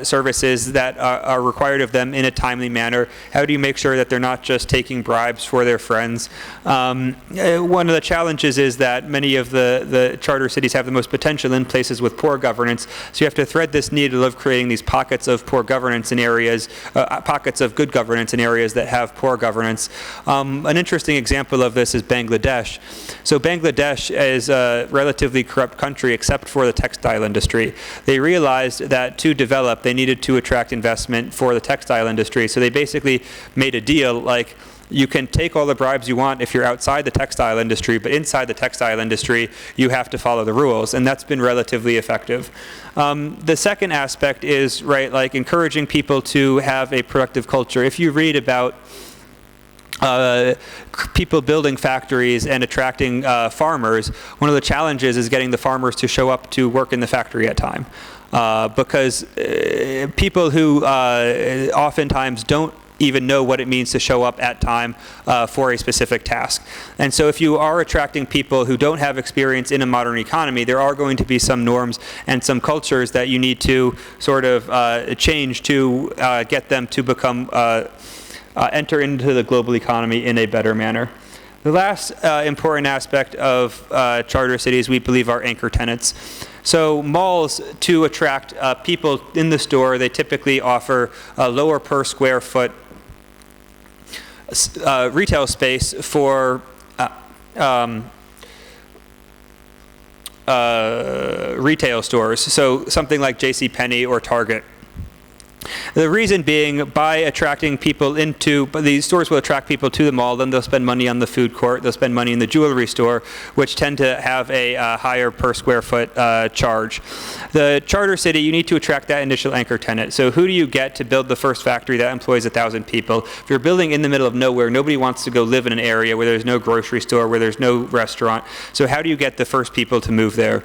services that are required of them in a timely manner? How do you make sure that they're not just taking bribes for their friends? One of the challenges is that many of the charter cities have the most potential in places with poor governance. So you have to thread this needle of creating these pockets of poor governance in areas, pockets of good governance in areas that have poor governance. An interesting example of this is Bangladesh. So Bangladesh is a relatively corrupt country except for the textile industry. They realized that to develop, they needed to attract investment for the textile industry. So they basically made a deal like, you can take all the bribes you want if you're outside the textile industry, but inside the textile industry, you have to follow the rules, and that's been relatively effective. The second aspect is, right, like encouraging people to have a productive culture. If you read about people building factories and attracting farmers, one of the challenges is getting the farmers to show up to work in the factory at time. Because people who oftentimes don't even know what it means to show up at time for a specific task. And so if you are attracting people who don't have experience in a modern economy, there are going to be some norms and some cultures that you need to sort of change to get them to become, enter into the global economy in a better manner. The last important aspect of charter cities, we believe, are anchor tenants. So malls, to attract people in the store, they typically offer a lower per square foot retail space for retail stores, so something like JCPenney or Target. The reason being, by attracting people these stores will attract people to the mall, then they'll spend money on the food court, they'll spend money in the jewelry store, which tend to have a higher per square foot charge. The charter city, you need to attract that initial anchor tenant. So who do you get to build the first factory that employs 1,000 people? If you're building in the middle of nowhere, nobody wants to go live in an area where there's no grocery store, where there's no restaurant. So how do you get the first people to move there?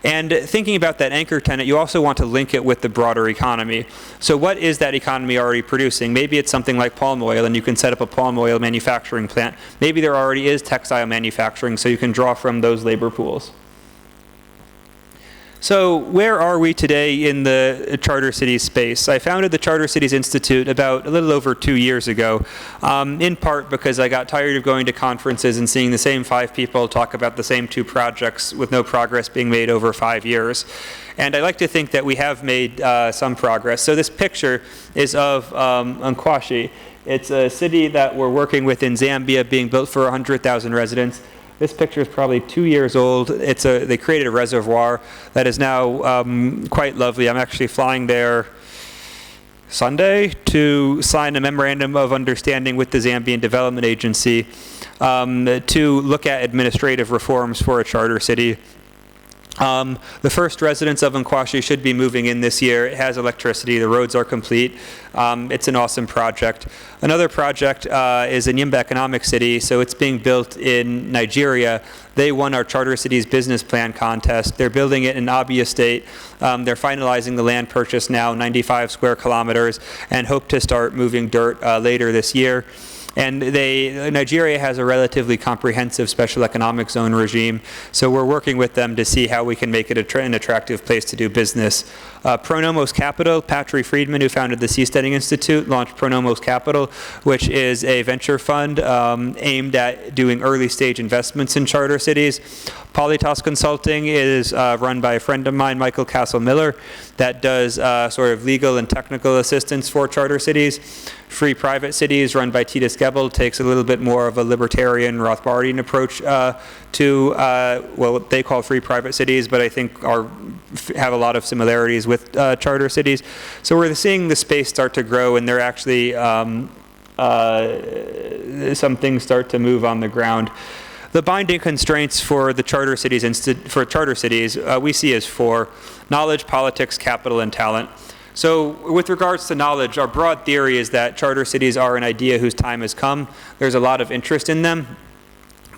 And thinking about that anchor tenant, you also want to link it with the broader economy. So what is that economy already producing? Maybe it's something like palm oil, and you can set up a palm oil manufacturing plant. Maybe there already is textile manufacturing, so you can draw from those labor pools. So where are we today in the Charter Cities space? I founded the Charter Cities Institute about a little over 2 years ago, in part because I got tired of going to conferences and seeing the same 5 people talk about the same 2 projects with no progress being made over 5 years. And I like to think that we have made some progress. So this picture is of Nkwashi. It's a city that we're working with in Zambia, being built for 100,000 residents. This picture is probably 2 years old. They created a reservoir that is now quite lovely. I'm actually flying there Sunday to sign a memorandum of understanding with the Zambian Development Agency to look at administrative reforms for a charter city. The first residents of Nkwashi should be moving in this year. It has electricity. The roads are complete. It's an awesome project. Another project is in Yimba Economic City. So it's being built in Nigeria. They won our Charter Cities business plan contest. They're building it in Abia State. They're finalizing the land purchase now, 95 square kilometers, and hope to start moving dirt later this year. And Nigeria has a relatively comprehensive special economic zone regime, so we're working with them to see how we can make it an attractive place to do business. Pronomos Capital, Patrick Friedman, who founded the Seasteading Institute, launched Pronomos Capital, which is a venture fund aimed at doing early stage investments in charter cities. Politas Consulting is run by a friend of mine, Michael Castle-Miller, that does sort of legal and technical assistance for charter cities. Free Private Cities, run by Titus Gebel, takes a little bit more of a libertarian Rothbardian approach to what they call free private cities, but I think have a lot of similarities with charter cities. So we're seeing the space start to grow, and they're actually some things start to move on the ground. The binding constraints for the charter cities we see as 4: knowledge, politics, capital, and talent. So with regards to knowledge, our broad theory is that charter cities are an idea whose time has come. There's a lot of interest in them,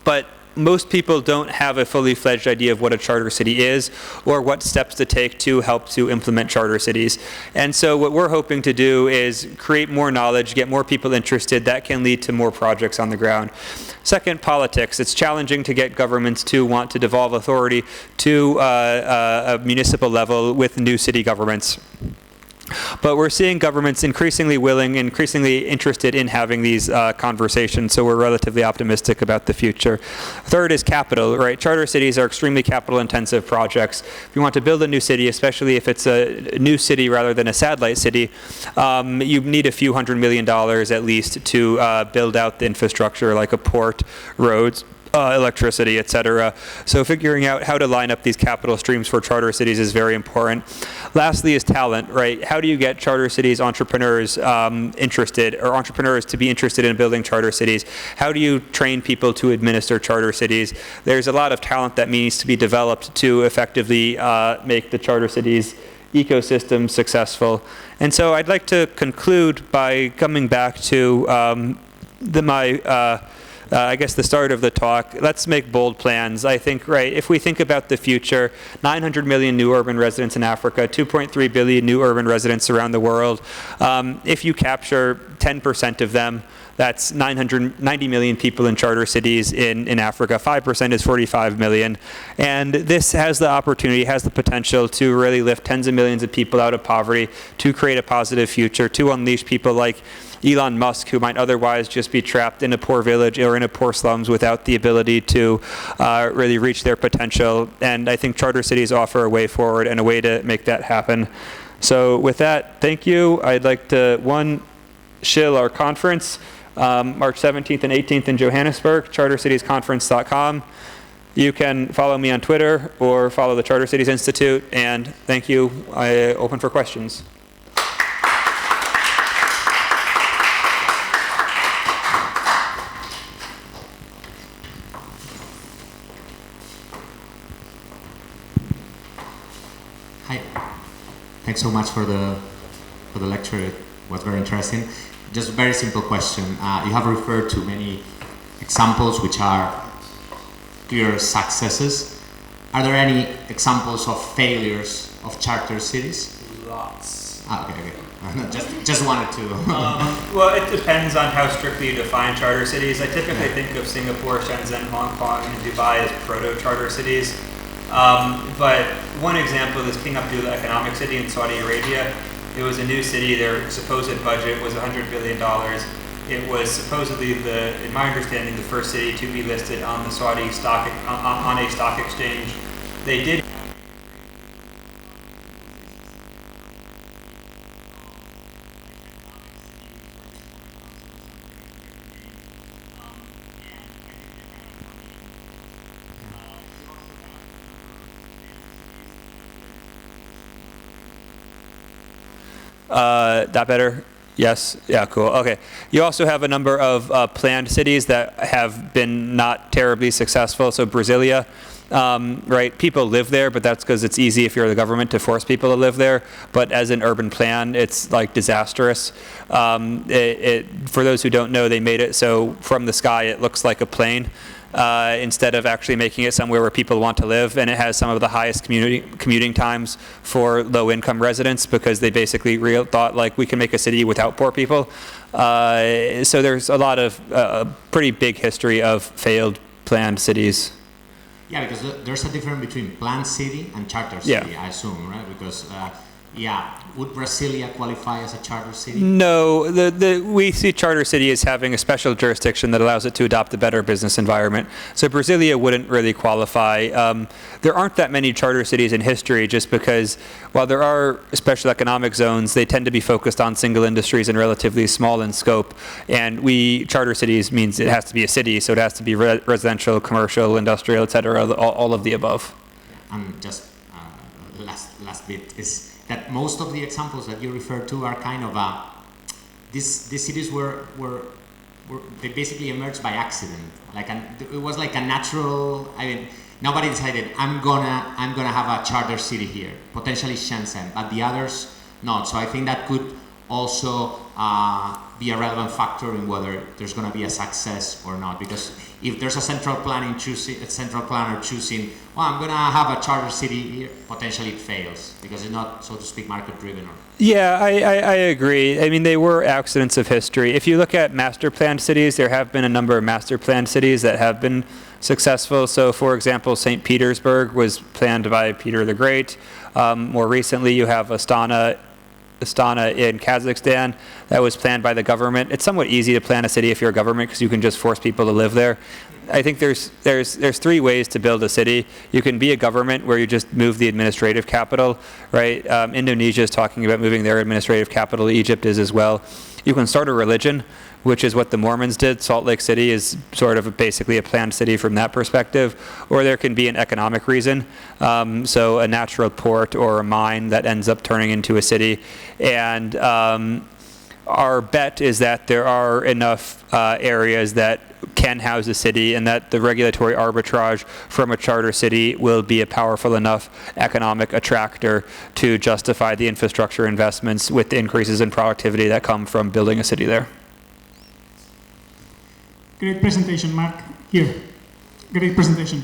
but most people don't have a fully fledged idea of what a charter city is or what steps to take to help to implement charter cities. And so what we're hoping to do is create more knowledge, get more people interested. That can lead to more projects on the ground. Second, politics. It's challenging to get governments to want to devolve authority to a municipal level with new city governments. But we're seeing governments increasingly willing, increasingly interested in having these conversations, so we're relatively optimistic about the future. Third is capital, right? Charter cities are extremely capital-intensive projects. If you want to build a new city, especially if it's a new city rather than a satellite city, you need a few $100 million at least to build out the infrastructure like a port, roads, electricity, etc. So figuring out how to line up these capital streams for charter cities is very important. Lastly is talent, right? How do you get charter cities entrepreneurs interested, or entrepreneurs to be interested in building charter cities? How do you train people to administer charter cities? There's a lot of talent that needs to be developed to effectively make the charter cities ecosystem successful. And so I'd like to conclude by coming back to I guess the start of the talk. Let's make bold plans. I think, right, if we think about the future, 900 million new urban residents in Africa, 2.3 billion new urban residents around the world. If you capture 10% of them, that's 990 million people in charter cities in Africa. 5% is 45 million. And this has the opportunity, has the potential to really lift tens of millions of people out of poverty, to create a positive future, to unleash people like Elon Musk, who might otherwise just be trapped in a poor village or in a poor slums without the ability to really reach their potential. And I think charter cities offer a way forward and a way to make that happen. So with that, thank you. I'd like to, shill our conference, March 17th and 18th in Johannesburg, chartercitiesconference.com. You can follow me on Twitter or follow the Charter Cities Institute. And thank you. I open for questions. Thanks so much for the lecture. It was very interesting. Just a very simple question. You have referred to many examples which are clear successes. Are there any examples of failures of charter cities? Lots. Okay. just wanted to. Well, it depends on how strictly you define charter cities. I typically think of Singapore, Shenzhen, Hong Kong, and Dubai as proto-charter cities. But one example is King Abdullah Economic City in Saudi Arabia. It was a new city. Their supposed budget was $100 billion. It was supposedly, in my understanding, the first city to be listed on the Saudi on a stock exchange. They did. That better? Yes? Yeah, cool. Okay. You also have a number of planned cities that have been not terribly successful. So Brasilia, right? People live there, but that's because it's easy if you're the government to force people to live there. But as an urban plan, it's like disastrous. For those who don't know, they made it so from the sky it looks like a plane. Instead of actually making it somewhere where people want to live, and it has some of the highest commuting times for low-income residents because they basically thought like we can make a city without poor people. So there's a lot of pretty big history of failed planned cities. Yeah, because there's a difference between planned city and charter city, I assume, right? Because would Brasilia qualify as a charter city? No, we see charter city as having a special jurisdiction that allows it to adopt a better business environment. So Brasilia wouldn't really qualify. There aren't that many charter cities in history just because while there are special economic zones, they tend to be focused on single industries and relatively small in scope. And charter cities means it has to be a city, so it has to be residential, commercial, industrial, et cetera, all of the above. And just last bit is that most of the examples that you refer to are kind of these cities were they basically emerged by accident. It was like a natural. I mean, nobody decided I'm gonna have a charter city here. Potentially Shenzhen, but the others not. So I think that could also be a relevant factor in whether there's going to be a success or not. Because if there's a central planner choosing, well, I'm going to have a charter city here, potentially it fails because it's not, so to speak, market driven. Yeah, I agree. I mean, they were accidents of history. If you look at master planned cities, there have been a number of master planned cities that have been successful. So, for example, St. Petersburg was planned by Peter the Great. More recently, you have Astana in Kazakhstan that was planned by the government. It's somewhat easy to plan a city if you're a government because you can just force people to live there. I think there's three ways to build a city. You can be a government where you just move the administrative capital, right? Indonesia is talking about moving their administrative capital. Egypt is as well. You can start a religion, which is what the Mormons did. Salt Lake City is sort of basically a planned city from that perspective. Or there can be an economic reason. So a natural port or a mine that ends up turning into a city. And our bet is that there are enough areas that can house a city and that the regulatory arbitrage from a charter city will be a powerful enough economic attractor to justify the infrastructure investments with the increases in productivity that come from building a city there. Great presentation, Mark. Here. Great presentation.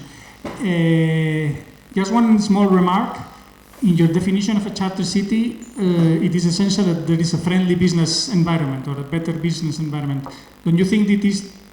Just one small remark. In your definition of a charter city, it is essential that there is a friendly business environment or a better business environment. Don't you think that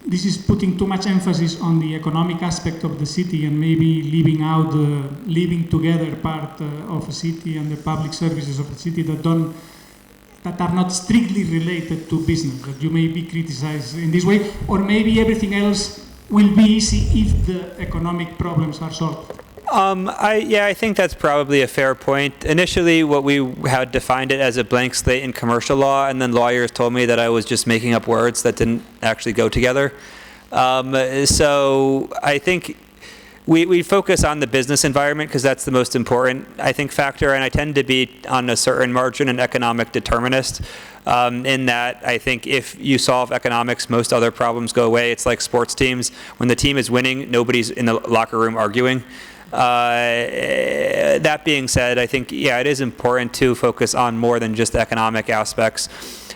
this is putting too much emphasis on the economic aspect of the city and maybe leaving out the living together part of a city and the public services of a city that are not strictly related to business, that you may be criticized in this way, or maybe everything else will be easy if the economic problems are solved? I think that's probably a fair point. Initially, what we had defined it as a blank slate in commercial law, and then lawyers told me that I was just making up words that didn't actually go together. So I think we focus on the business environment because that's the most important, I think, factor, and I tend to be on a certain margin an economic determinist. In that I think if you solve economics, most other problems go away. It's like sports teams. When the team is winning, nobody's in the locker room arguing. That being said, I think, it is important to focus on more than just economic aspects.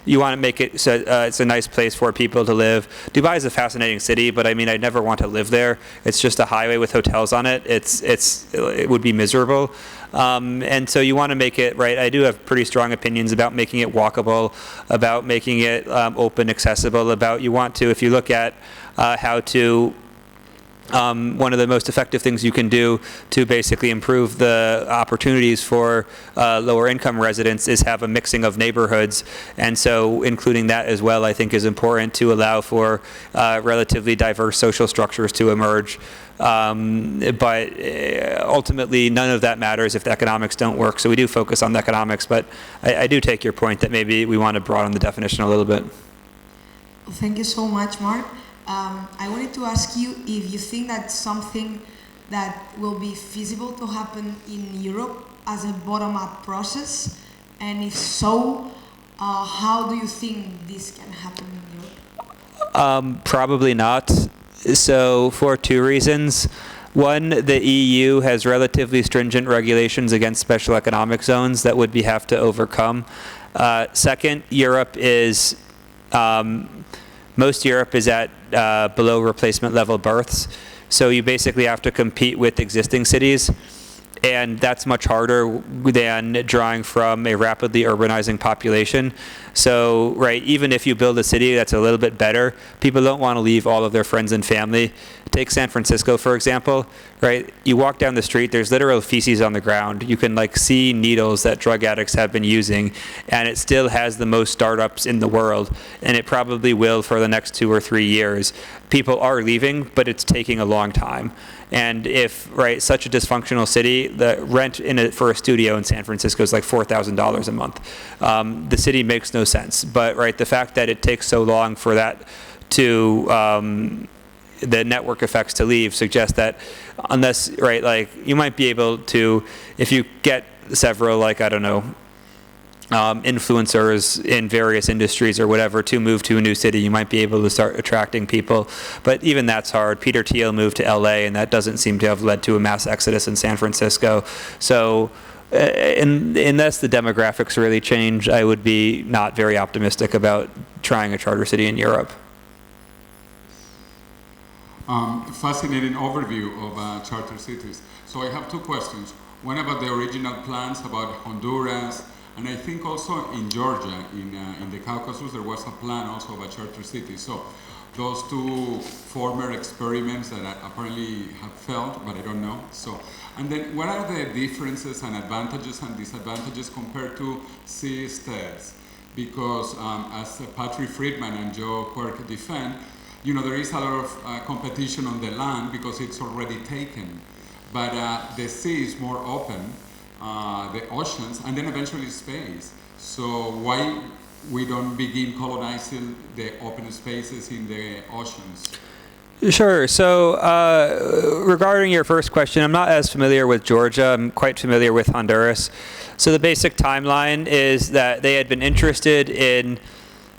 you want to make it so it's a nice place for people to live. Dubai is a fascinating city, but I mean, I'd never want to live there. It's just a highway with hotels on it. It would be miserable. And so you want to make it, right, I do have pretty strong opinions about making it walkable, about making it open, accessible, about you want to, if you look at how to, one of the most effective things you can do to basically improve the opportunities for lower income residents is have a mixing of neighborhoods. And so including that as well, I think, is important to allow for relatively diverse social structures to emerge. But ultimately, none of that matters if the economics don't work. So we do focus on the economics, but I do take your point that maybe we want to broaden the definition a little bit. Thank you so much, Mark. I wanted to ask you if you think that's something that will be feasible to happen in Europe as a bottom-up process, and if so, how do you think this can happen in Europe? Probably not. So for two reasons. One, the EU has relatively stringent regulations against special economic zones that would have to overcome. Second, Europe is, most Europe is at below replacement level births. So you basically have to compete with existing cities. And that's much harder than drawing from a rapidly urbanizing population. So, right, even if you build a city that's a little bit better, people don't want to leave all of their friends and family. Take San Francisco, for example, right? You walk down the street, there's literal feces on the ground. You can like see needles that drug addicts have been using, and it still has the most startups in the world, and it probably will for the next 2 or 3 years. People are leaving, but it's taking a long time. And if, right, such a dysfunctional city, the rent for a studio in San Francisco is like $4,000 a month. The city makes no sense. But, right, the fact that it takes so long for that to, the network effects to leave suggests that unless, right, like, you might be able to, if you get several, like, I don't know, influencers in various industries or whatever to move to a new city, you might be able to start attracting people. But even that's hard. Peter Thiel moved to LA, and that doesn't seem to have led to a mass exodus in San Francisco. So unless the demographics really change, I would be not very optimistic about trying a charter city in Europe. Fascinating overview of charter cities. So I have two questions. One about the original plans about Honduras, and I think also in Georgia, in the Caucasus, there was a plan also of a charter city. So those two former experiments that apparently have failed, but I don't know. So, and then what are the differences and advantages and disadvantages compared to C-states? Because as Patrick Friedman and Joe Quirk defend, you know, there is a lot of competition on the land because it's already taken. But the sea is more open. The oceans, and then eventually space. So why we don't begin colonizing the open spaces in the oceans? Sure. So regarding your first question, I'm not as familiar with Georgia. I'm quite familiar with Honduras. So the basic timeline is that they had been interested in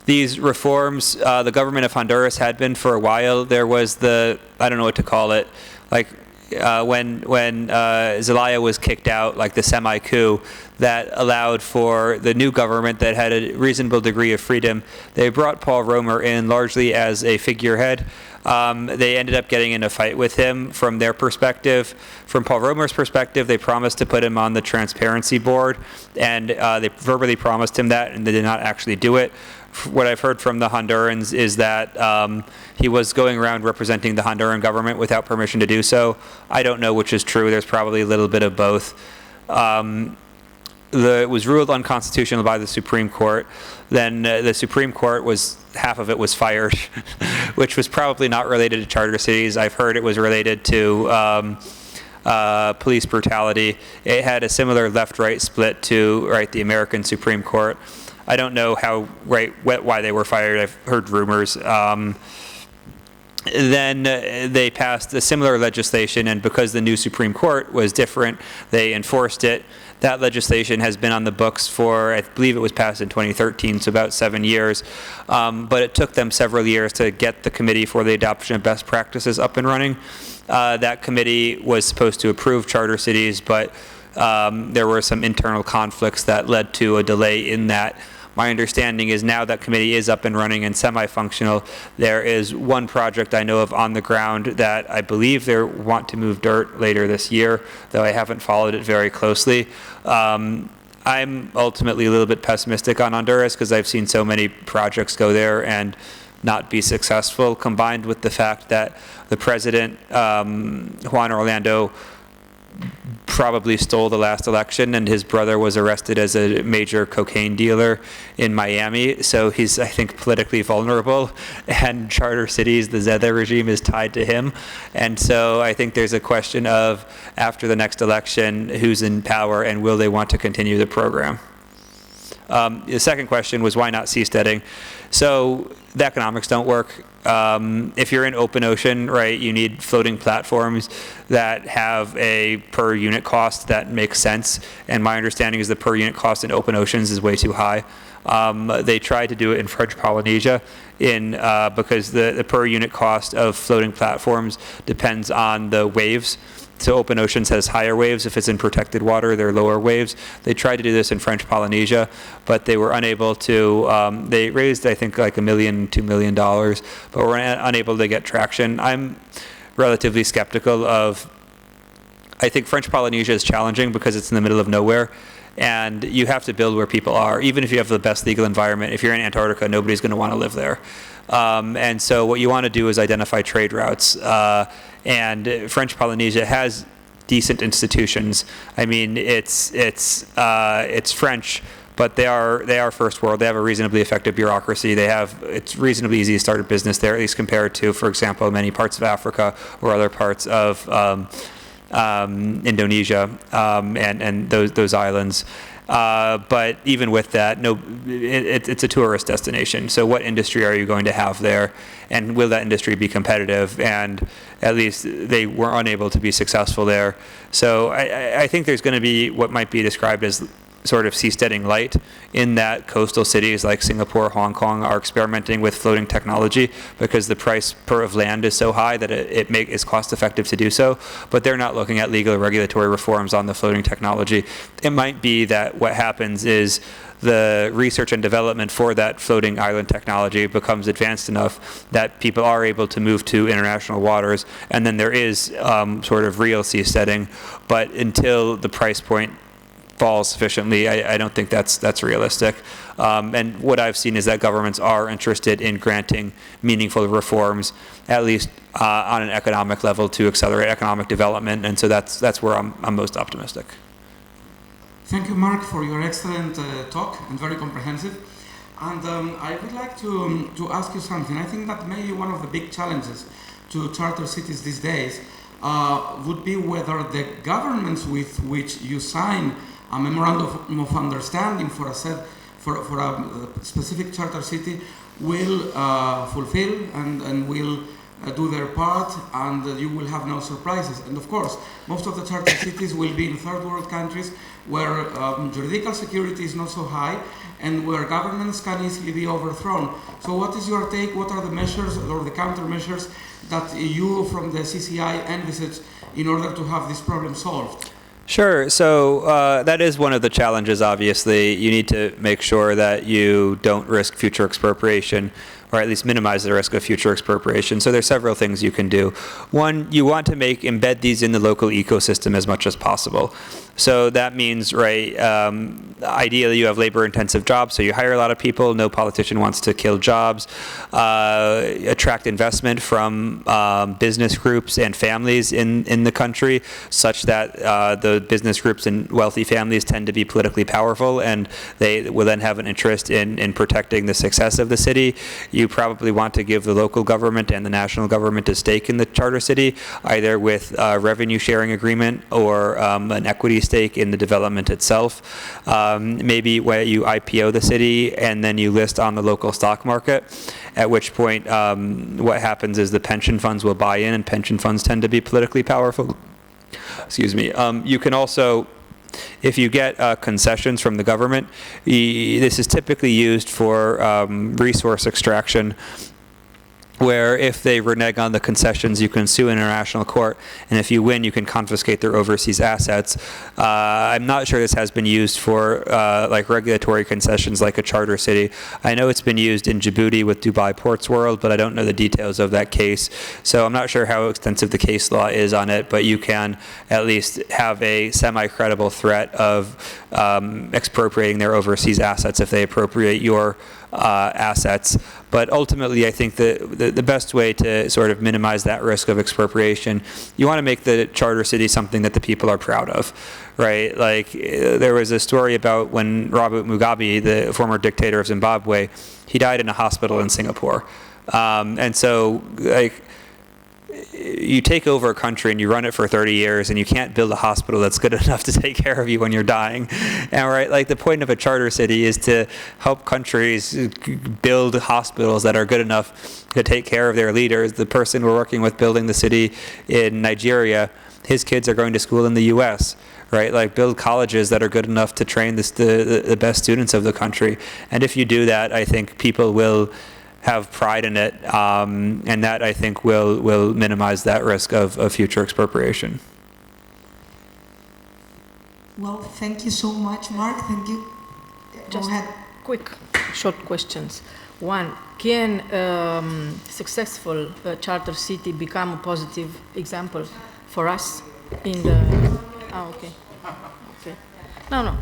these reforms. The government of Honduras had been for a while. There was the, I don't know what to call it, like when Zelaya was kicked out, like the semi-coup that allowed for the new government that had a reasonable degree of freedom. They brought Paul Romer in largely as a figurehead. They ended up getting in a fight with him from their perspective. From Paul Romer's perspective, they promised to put him on the transparency board, and they verbally promised him that, and they did not actually do it. What I've heard from the Hondurans is that he was going around representing the Honduran government without permission to do so. I don't know which is true. There's probably a little bit of both. It was ruled unconstitutional by the Supreme Court. Then the Supreme Court half of it was fired, which was probably not related to charter cities. I've heard it was related to police brutality. It had a similar left-right split to the American Supreme Court. I don't know why they were fired. I've heard rumors. Then they passed a similar legislation, and because the new Supreme Court was different, they enforced it. That legislation has been on the books for, I believe it was passed in 2013, so about 7 years. But it took them several years to get the Committee for the Adoption of Best Practices up and running. That committee was supposed to approve charter cities, but there were some internal conflicts that led to a delay in that. My understanding is now that committee is up and running and semi-functional. There is one project I know of on the ground that I believe they want to move dirt later this year, though I haven't followed it very closely. I'm ultimately a little bit pessimistic on Honduras because I've seen so many projects go there and not be successful, combined with the fact that the president, Juan Orlando, probably stole the last election, and his brother was arrested as a major cocaine dealer in Miami. So he's, I think, politically vulnerable, and charter cities, the Zeta regime is tied to him. And so I think there's a question of, after the next election, who's in power and will they want to continue the program? The second question was, why not seasteading? So the economics don't work. If you're in open ocean, right, you need floating platforms that have a per unit cost that makes sense. And my understanding is the per unit cost in open oceans is way too high. They tried to do it in French Polynesia because the per unit cost of floating platforms depends on the waves. So open oceans has higher waves. If it's in protected water, they're lower waves. They tried to do this in French Polynesia, but they were unable to. They raised, I think, like $1 million, $2 million, but were unable to get traction. I'm relatively skeptical of. I think French Polynesia is challenging because it's in the middle of nowhere, and you have to build where people are. Even if you have the best legal environment, if you're in Antarctica, nobody's going to want to live there. And so what you want to do is identify trade routes. And French Polynesia has decent institutions. I mean, it's French, but they are first world. They have a reasonably effective bureaucracy. It's reasonably easy to start a business there, at least compared to, for example, many parts of Africa or other parts of Indonesia and those islands. But even with that, it's a tourist destination. So what industry are you going to have there? And will that industry be competitive? And at least they were unable to be successful there. So I think there's going to be what might be described as sort of seasteading light, in that coastal cities like Singapore, Hong Kong are experimenting with floating technology because the price per of land is so high that it's cost effective to do so, but they're not looking at legal or regulatory reforms on the floating technology. It might be that what happens is the research and development for that floating island technology becomes advanced enough that people are able to move to international waters, and then there is sort of real seasteading, but until the price point falls sufficiently, I don't think that's realistic. And what I've seen is that governments are interested in granting meaningful reforms, at least on an economic level, to accelerate economic development. And so that's where I'm most optimistic. Thank you, Mark, for your excellent talk and very comprehensive. And I would like to ask you something. I think that maybe one of the big challenges to charter cities these days would be whether the governments with which you sign a memorandum of understanding for a specific charter city will fulfill and will do their part, and you will have no surprises. And of course, most of the charter cities will be in third world countries where juridical security is not so high and where governments can easily be overthrown. So what is your take? What are the measures or the countermeasures that you from the CCI envisage in order to have this problem solved? Sure. So that is one of the challenges, obviously. You need to make sure that you don't risk future expropriation, or at least minimize the risk of future expropriation. So there's several things you can do. One, you want to embed these in the local ecosystem as much as possible. So that means, right, ideally you have labor-intensive jobs, so you hire a lot of people. No politician wants to kill jobs. Attract investment from business groups and families in the country, such that the business groups and wealthy families tend to be politically powerful, and they will then have an interest in protecting the success of the city. You probably want to give the local government and the national government a stake in the charter city, either with a revenue sharing agreement or an equity stake in the development itself. Maybe where you IPO the city and then you list on the local stock market, at which point what happens is the pension funds will buy in, and pension funds tend to be politically powerful. Excuse me. You can also, if you get concessions from the government, this is typically used for resource extraction. where if they renege on the concessions, you can sue in international court, and if you win, you can confiscate their overseas assets. I'm not sure this has been used for like regulatory concessions like a charter city. I know it's been used in Djibouti with Dubai Ports World, but I don't know the details of that case. So I'm not sure how extensive the case law is on it, but you can at least have a semi-credible threat of expropriating their overseas assets if they appropriate your assets. But ultimately, I think the best way to sort of minimize that risk of expropriation, you want to make the charter city something that the people are proud of, right? Like there was a story about when Robert Mugabe, the former dictator of Zimbabwe, he died in a hospital in Singapore. And so like you take over a country and you run it for 30 years and you can't build a hospital that's good enough to take care of you when you're dying. And right, like the point of a charter city is to help countries build hospitals that are good enough to take care of their leaders. The person we're working with building the city in Nigeria, his kids are going to school in the US, right? Like build colleges that are good enough to train the best students of the country. And if you do that, I think people will have pride in it, and that I think will minimize that risk of future expropriation. Well, thank you so much, Mark. Thank you. Just Go ahead. quick, short questions. One, can successful charter city become a positive example for us in the... okay. Okay. No.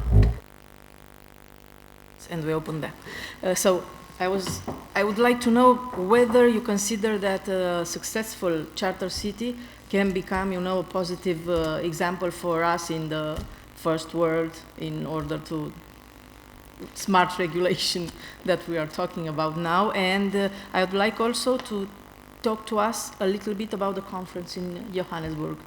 And we open that. So I would like to know whether you consider that a successful charter city can become, a positive example for us in the first world in order to smart regulation that we are talking about now. And I would like also to talk to us a little bit about the conference in Johannesburg,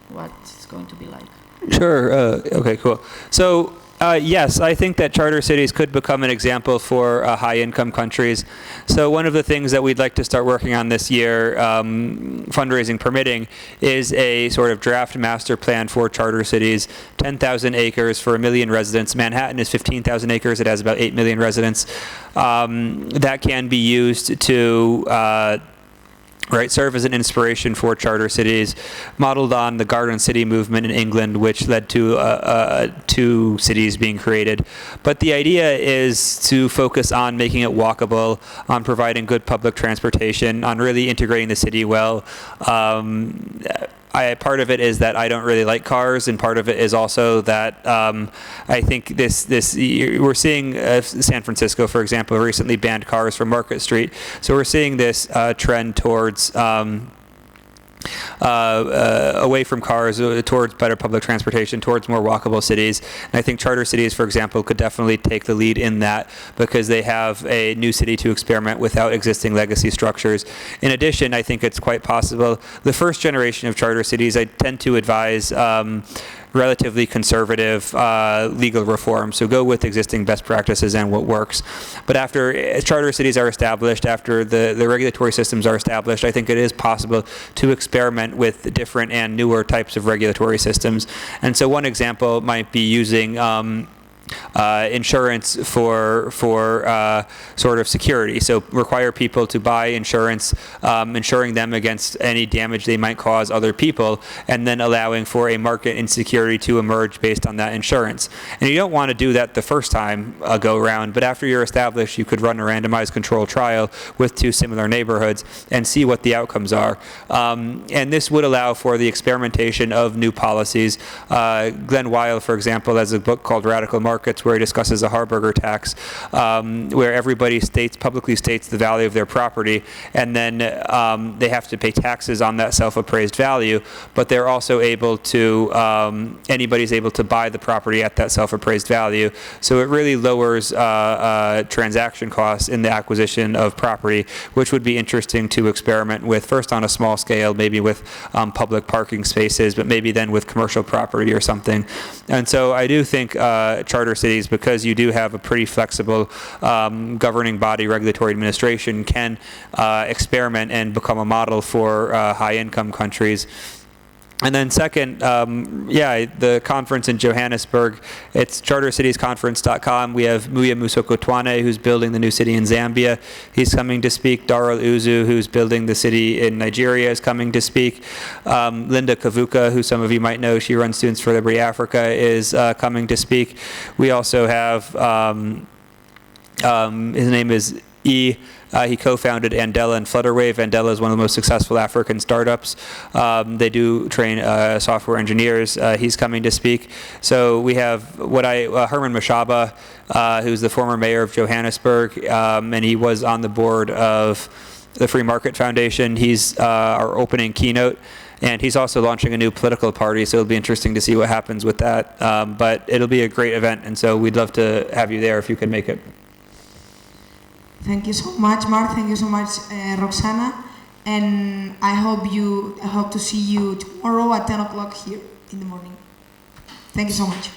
what it's going to be like. Sure. Okay, cool. So yes, I think that charter cities could become an example for high-income countries. So one of the things that we'd like to start working on this year, fundraising permitting, is a sort of draft master plan for charter cities, 10,000 acres for 1 million residents. Manhattan is 15,000 acres. It has about 8 million residents. That can be used to serve as an inspiration for charter cities, modeled on the Garden City movement in England, which led to 2 cities being created. But the idea is to focus on making it walkable, on providing good public transportation, on really integrating the city well. Part of it is that I don't really like cars, and part of it is also that I think we're seeing San Francisco, for example, recently banned cars from Market Street. So we're seeing this trend towards away from cars, towards better public transportation, towards more walkable cities. And I think charter cities, for example, could definitely take the lead in that because they have a new city to experiment without existing legacy structures. In addition, I think it's quite possible, the first generation of charter cities, I tend to advise relatively conservative legal reform. So go with existing best practices and what works. But after charter cities are established, after the regulatory systems are established, I think it is possible to experiment with different and newer types of regulatory systems. And so one example might be using insurance for sort of security. So require people to buy insurance, insuring them against any damage they might cause other people, and then allowing for a market insecurity to emerge based on that insurance. And you don't want to do that the first time go around, but after you're established, you could run a randomized control trial with 2 similar neighborhoods and see what the outcomes are. And this would allow for the experimentation of new policies. Glenn Weil, for example, has a book called Radical Markets, where he discusses a Harburger tax, where everybody publicly states the value of their property, and then they have to pay taxes on that self-appraised value, but they're also able to, anybody's able to buy the property at that self-appraised value. So it really lowers transaction costs in the acquisition of property, which would be interesting to experiment with, first on a small scale, maybe with public parking spaces, but maybe then with commercial property or something. And so I do think charter cities, because you do have a pretty flexible governing body, regulatory administration, can experiment and become a model for high-income countries. And then second, the conference in Johannesburg, it's chartercitiesconference.com. We have Muya Musokotwane, who's building the new city in Zambia. He's coming to speak. Darrell Uzu, who's building the city in Nigeria, is coming to speak. Linda Kavuka, who some of you might know, she runs Students for Liberty Africa, is coming to speak. We also have, his name is E. He co-founded Andela and Flutterwave. Andela is one of the most successful African startups. They do train software engineers. He's coming to speak. So we have Herman Mashaba, who's the former mayor of Johannesburg, and he was on the board of the Free Market Foundation. He's our opening keynote. And he's also launching a new political party, so it'll be interesting to see what happens with that. But it'll be a great event, and so we'd love to have you there if you could make it. Thank you so much, Mark. Thank you so much, Roxana. And I hope to see you tomorrow at 10 o'clock here in the morning. Thank you so much.